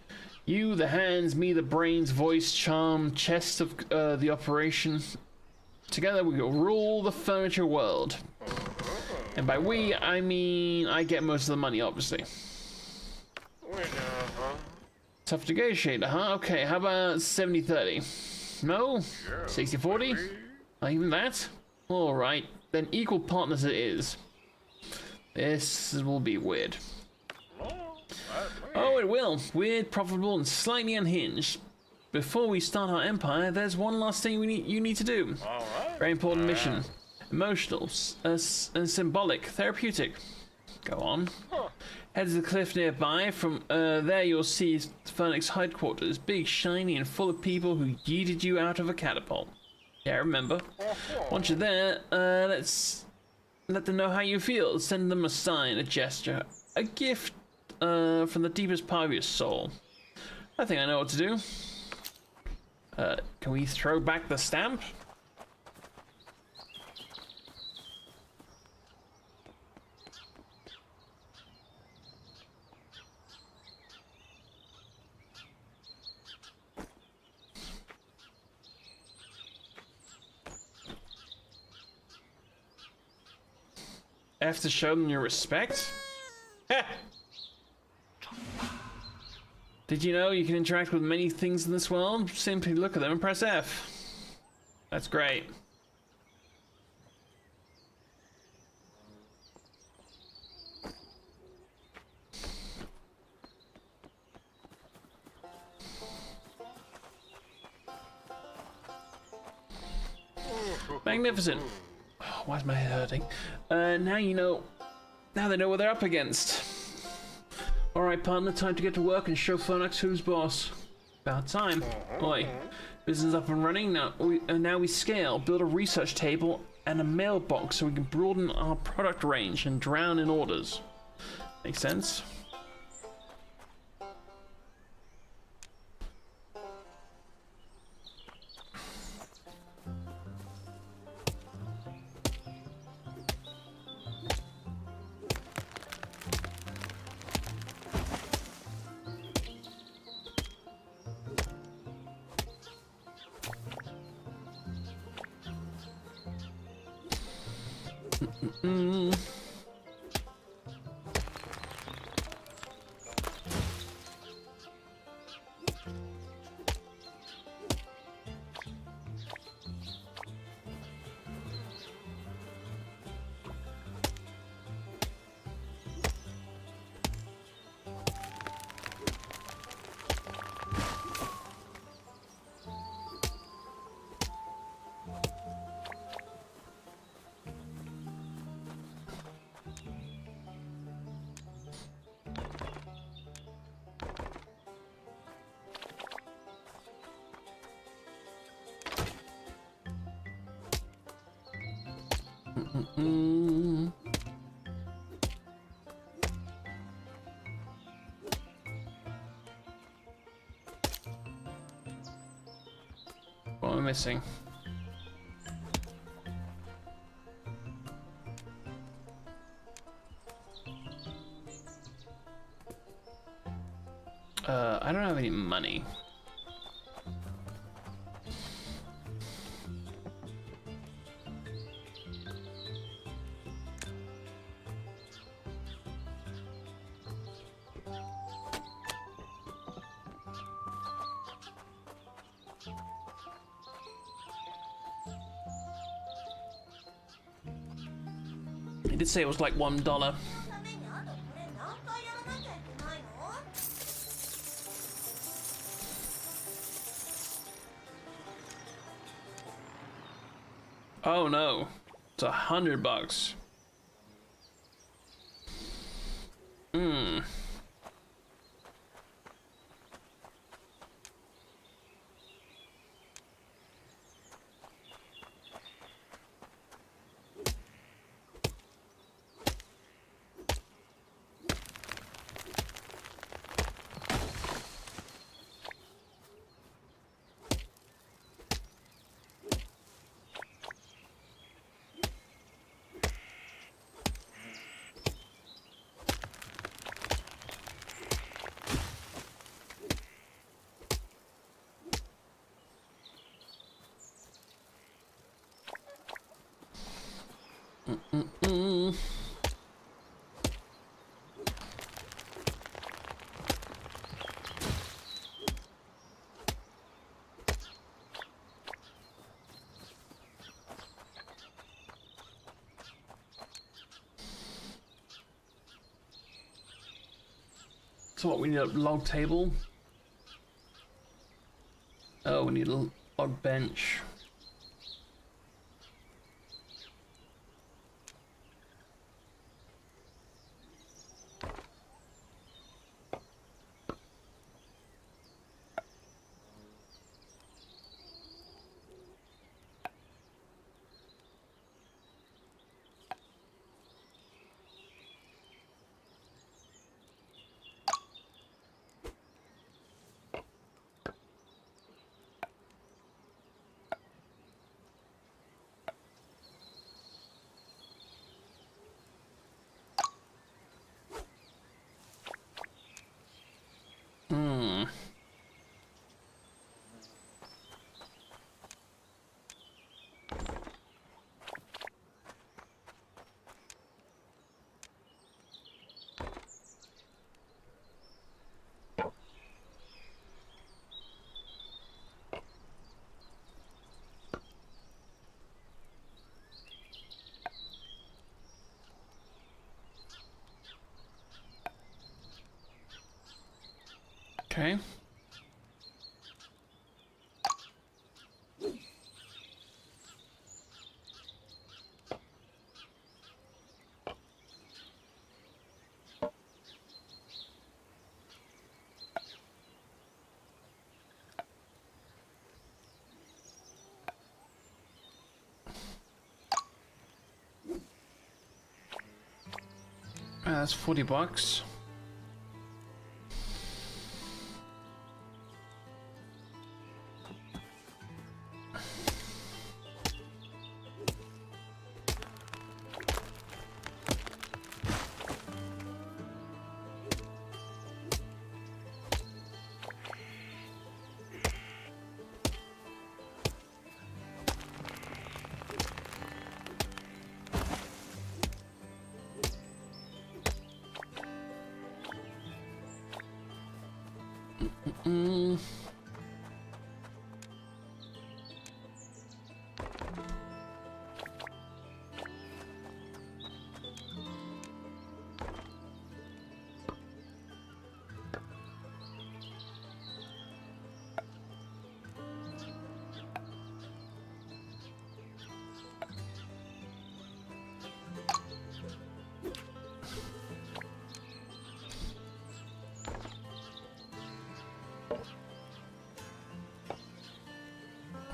You, the hands, me, the brains, voice, charm, chest of the operation. Together we will rule the furniture world. And by we, I mean I get most of the money, obviously. Tough negotiator, huh? Okay, how about 70-30? No? 60-40? Not even that? Alright, then equal partners it is. This will be weird. Oh, it will. Weird, profitable, and slightly unhinged. Before we start our empire, there's one last thing you need to do. Very important mission. Emotional, and symbolic, therapeutic. Go on. Head to the cliff nearby. From there you'll see Phoenix headquarters. Big, shiny, and full of people who yeeted you out of a catapult. Yeah, remember. Once you're there, let's let them know how you feel. Send them a sign, a gesture, a gift from the deepest part of your soul. I think I know what to do. Can we throw back the stamp? F to show them your respect? Heh! Did you know you can interact with many things in this world? Simply look at them and press F. That's great. Magnificent. Oh, why is my head hurting? Now you know. Now they know what they're up against. Alright, partner, time to get to work and show Phoenix who's boss. About time. Oi. Business up and running. Now we scale, build a research table and a mailbox so we can broaden our product range and drown in orders. Makes sense? What am I missing? I don't have any money. He did say it was like $1. ためにあとこれ何回やらなきゃいけないの？ Oh no, it's $100. Hmm. So what, we need a log table? Oh, we need a log bench. Okay. That's $40.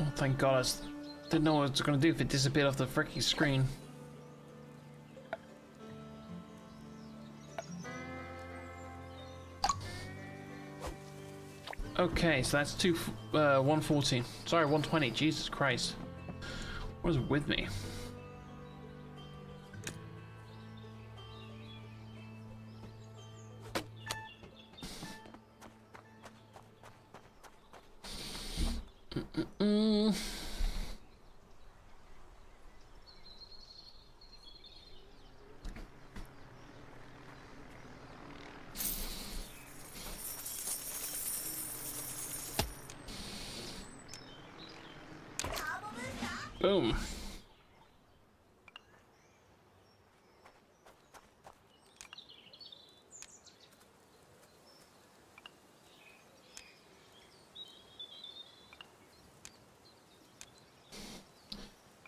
Oh, thank God, I didn't know what it was going to do if it disappeared off the freaking screen. Okay, so that's 140. Sorry, 120. Jesus Christ. What is with me? Boom.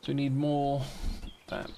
So we need more that.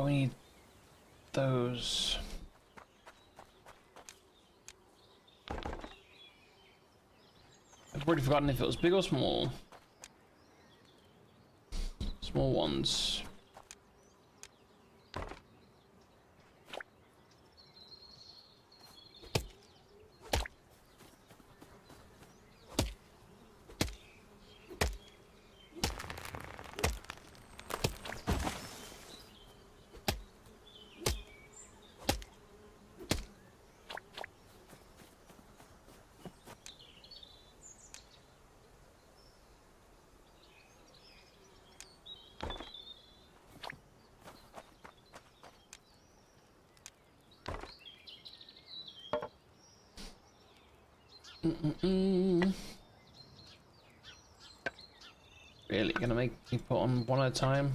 We need those. I've already forgotten if it was big or small. Small ones. Really gonna make me put on one at a time?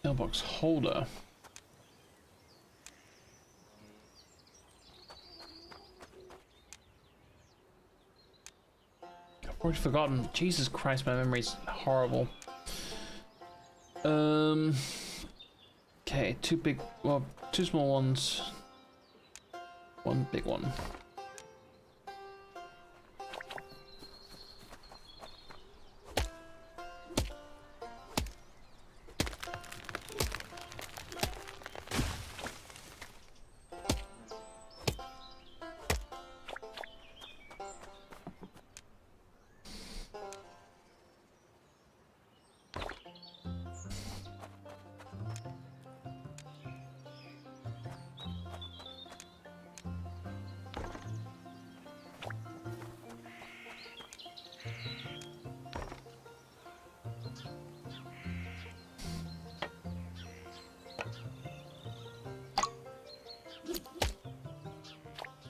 Mailbox holder. I've already forgotten. Jesus Christ, my memory's horrible. Okay, two small ones, one big one.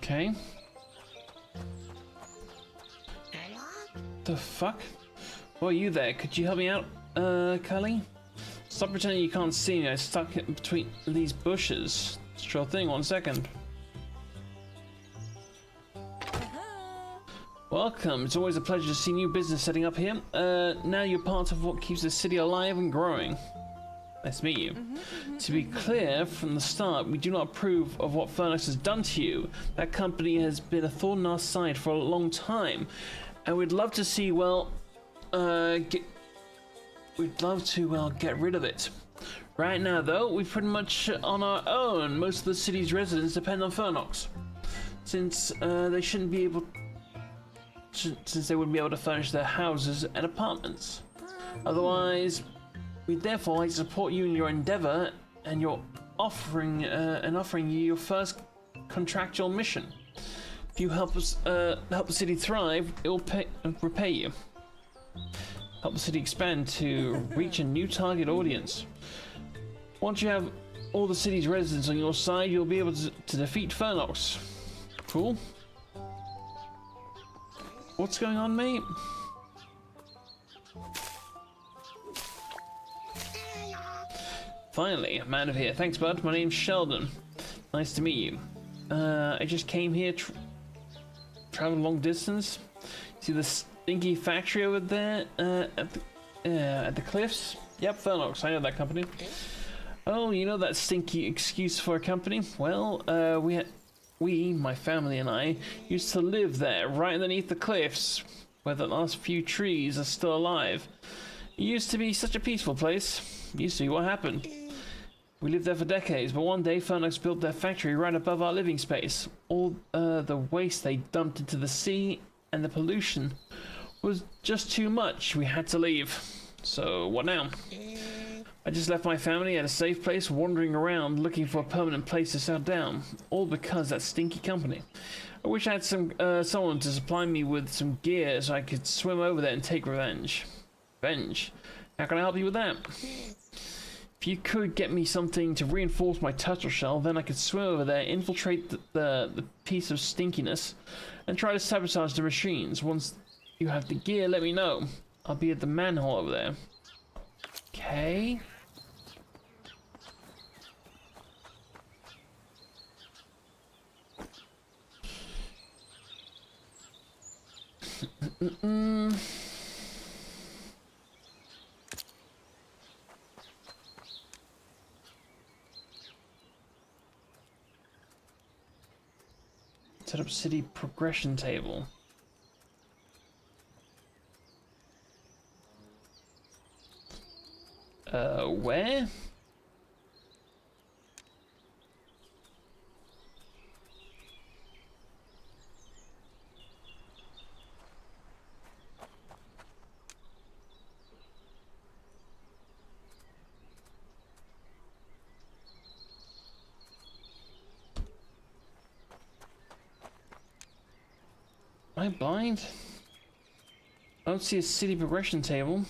Okay. The fuck? Who are you there? Could you help me out, Cully? Stop pretending you can't see me. I'm stuck in between these bushes. Sure thing, 1 second. Welcome. It's always a pleasure to see new business setting up here. Now you're part of what keeps the city alive and growing. Nice to meet you. To be clear from the start, we do not approve of what Fernox has done to you. That company has been a thorn in our side for a long time, and we'd love to see, well, get rid of it. Right now, though, we're pretty much on our own. Most of the city's residents depend on Fernox, since they shouldn't be able. Since they wouldn't be able to furnish their houses and apartments. Otherwise, we'd therefore like to support you in your endeavor and your offering you your first contractual mission. If you help us help the city thrive, it will repay you. Help the city expand to reach a new target audience. Once you have all the city's residents on your side, you'll be able to defeat Fernox. Cool. What's going on, mate? Finally, a man of here. Thanks, bud. My name's Sheldon. Nice to meet you. I just came here, traveled a long distance. See the stinky factory over there at the cliffs? Yep, Fernox. I know that company. Oh, you know that stinky excuse for a company? Well, we, my family and I, used to live there, right underneath the cliffs, where the last few trees are still alive. It used to be such a peaceful place. You see what happened. We lived there for decades, but one day Fernox built their factory right above our living space. All the waste they dumped into the sea and the pollution was just too much. We had to leave. So, what now? I just left my family at a safe place, wandering around looking for a permanent place to settle down, all because that stinky company. I wish I had someone to supply me with some gear so I could swim over there and take revenge. Revenge? How can I help you with that? If you could get me something to reinforce my turtle shell, then I could swim over there, infiltrate the piece of stinkiness, and try to sabotage the machines. Once you have the gear, let me know. I'll be at the manhole over there. Okay. Set up city progression table. Where? Am I blind? I don't see a city progression table.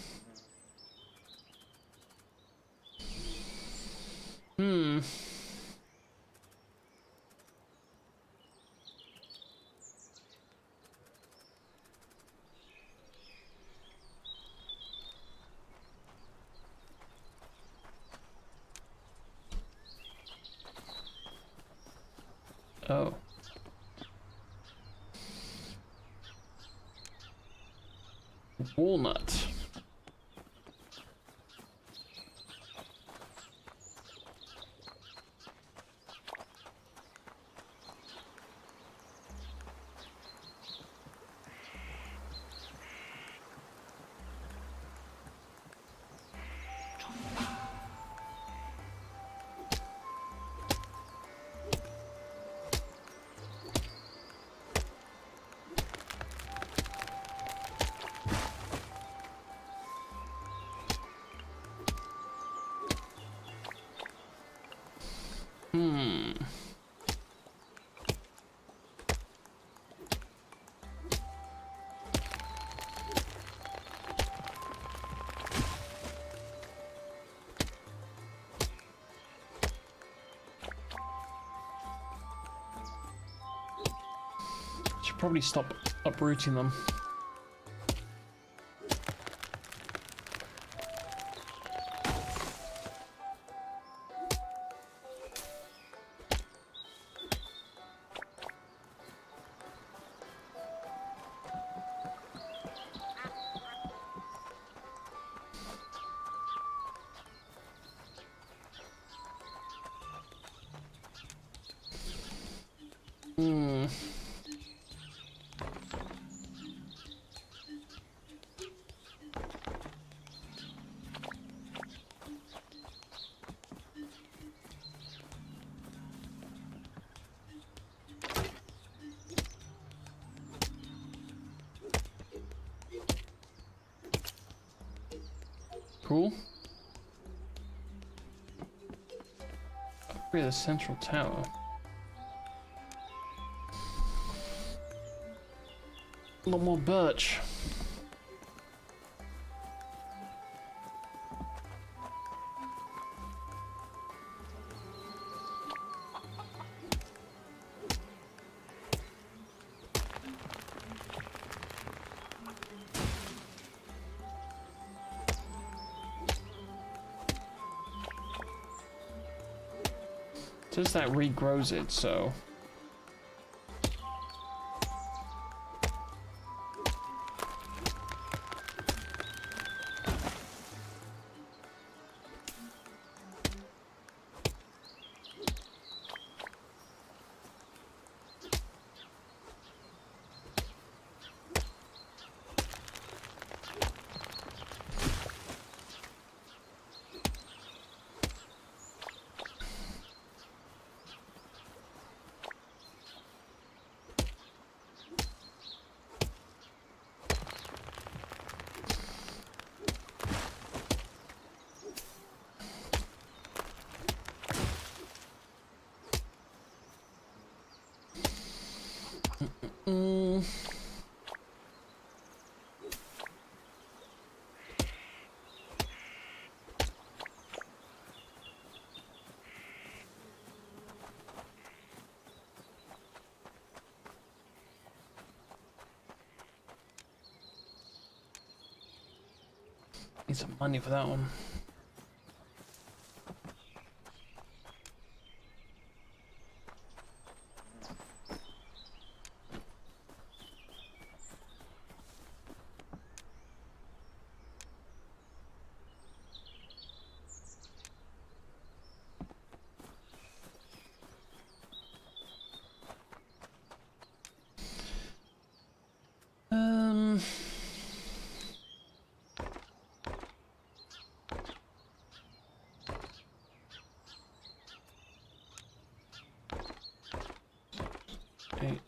Oh. Walnut. should probably stop uprooting them. Cool. Upgrade the central tower. A lot more birch. Just that regrows it, so. Need some money for that one. Eight.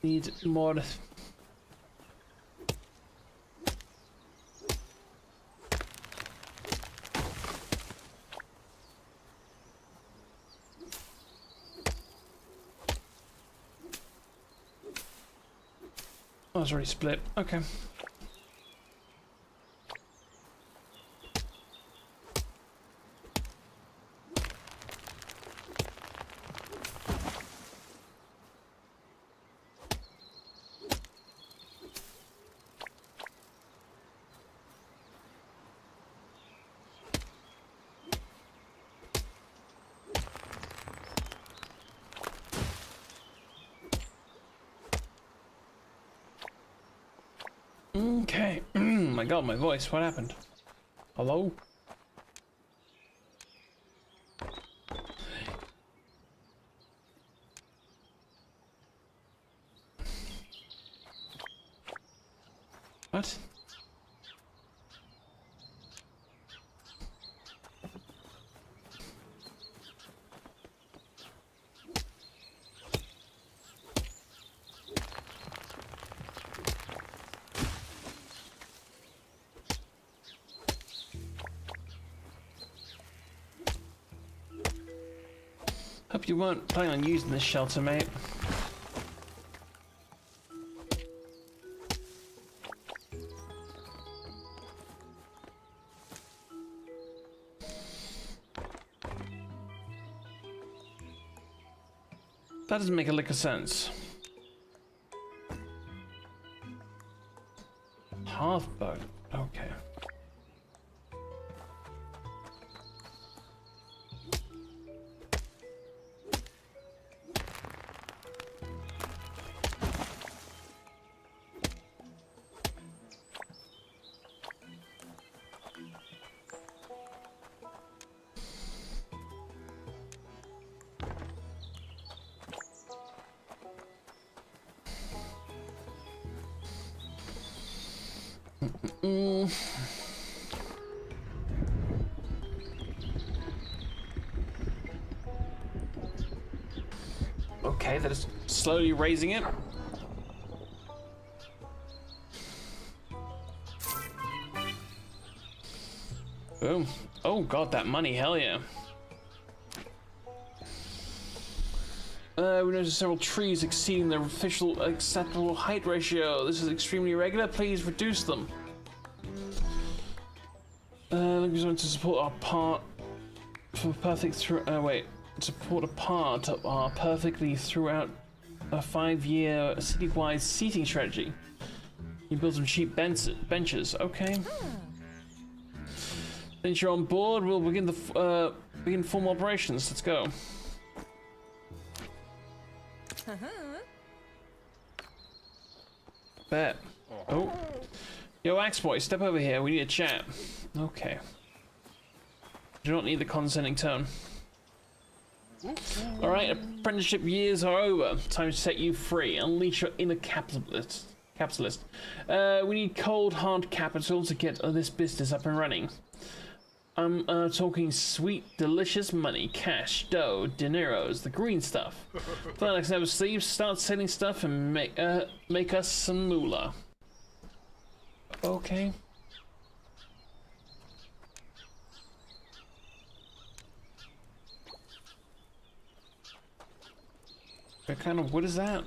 Need more. Oh, it's already split. Okay. Okay. My god, my voice. What happened? Hello? What? Hope you weren't planning on using this shelter, mate. That doesn't make a lick of sense. Hearthbone. Okay. Okay, that is slowly raising it. Boom. Oh god, that money, hell yeah. We noticed several trees exceeding their official acceptable height ratio. This is extremely irregular. Please reduce them. Looking to support our part for perfect support a part of our perfectly throughout a 5-year citywide seating strategy. You build some cheap benches. Okay. Since you're on board, we'll begin formal operations. Let's go. Bet. Oh. Yo, Axe Boy, step over here. We need a chat. Okay. Do not need the condescending tone. Alright, apprenticeship years are over. Time to set you free. Unleash your inner capitalist. We need cold, hard capital to get this business up and running. I'm talking sweet, delicious money, cash, dough, dineros, the green stuff. Flex never sleeps. Start selling stuff and make us some moolah. Okay. What kind of wood is that?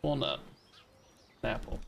Walnut. Apple.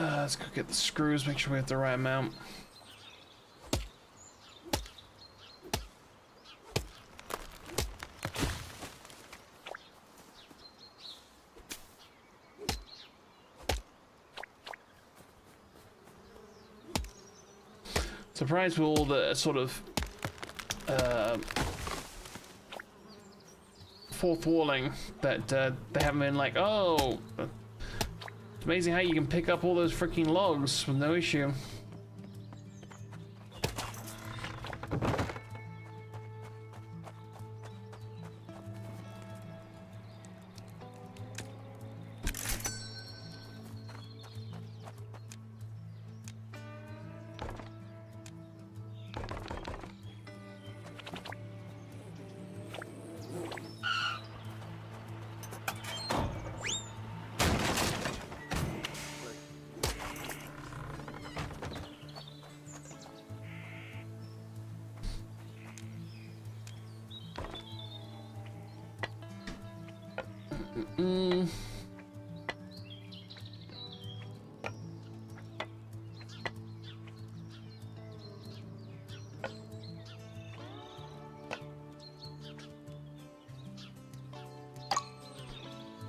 Let's go get the screws, make sure we have the right amount. Surprised with all the sort of fourth walling that they haven't been like, oh, it's amazing how you can pick up all those freaking logs with no issue.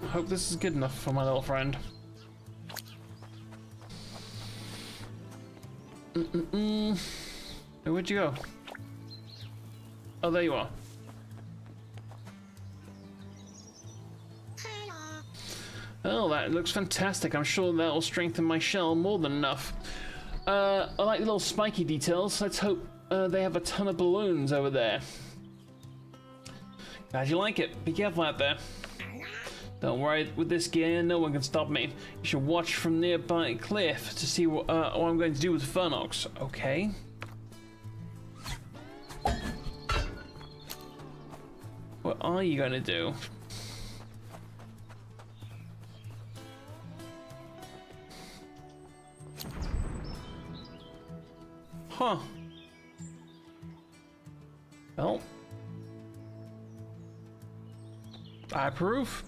Hope this is good enough for my little friend. Hey, where'd you go? Oh, there you are. Oh, that looks fantastic. I'm sure that will strengthen my shell more than enough. I like the little spiky details. Let's hope they have a ton of balloons over there. Glad you like it. Be careful out there. Don't worry, with this gear, no one can stop me. You should watch from nearby cliff to see what I'm going to do with Fernox. Okay. What are you going to do? Huh. Well, I approve.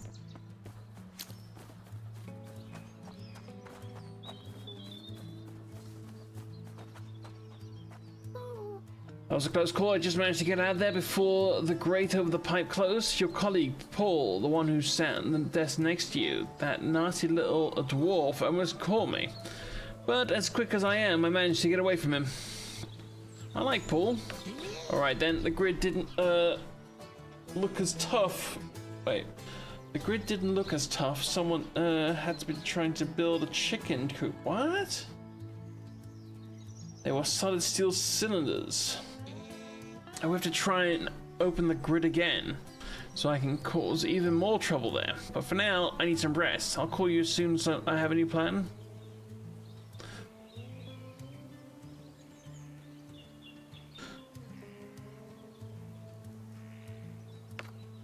That was a close call. I just managed to get out there before the grate over the pipe closed. Your colleague, Paul, the one who sat at the desk next to you, that nasty little dwarf, almost caught me. But as quick as I am, I managed to get away from him. I like Paul. Alright then, the grid didn't look as tough. Wait. The grid didn't look as tough. Someone had to be trying to build a chicken coop. What? They were solid steel cylinders. I will have to try and open the grid again, so I can cause even more trouble there. But for now, I need some rest. I'll call you as soon as I have a new plan.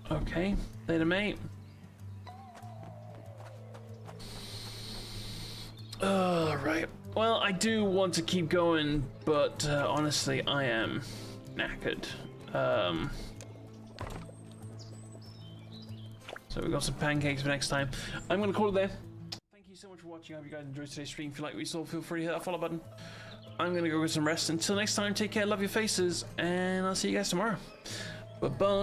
Okay, later, mate. Right. Well, I do want to keep going, but honestly, I am knackered. So we got some pancakes for next time. I'm gonna call it there. Thank you so much for watching. I hope you guys enjoyed today's stream. If you like what you saw, feel free to hit that follow button. I'm gonna go get some rest. Until next time, take care, love your faces, and I'll see you guys tomorrow. Bye bye.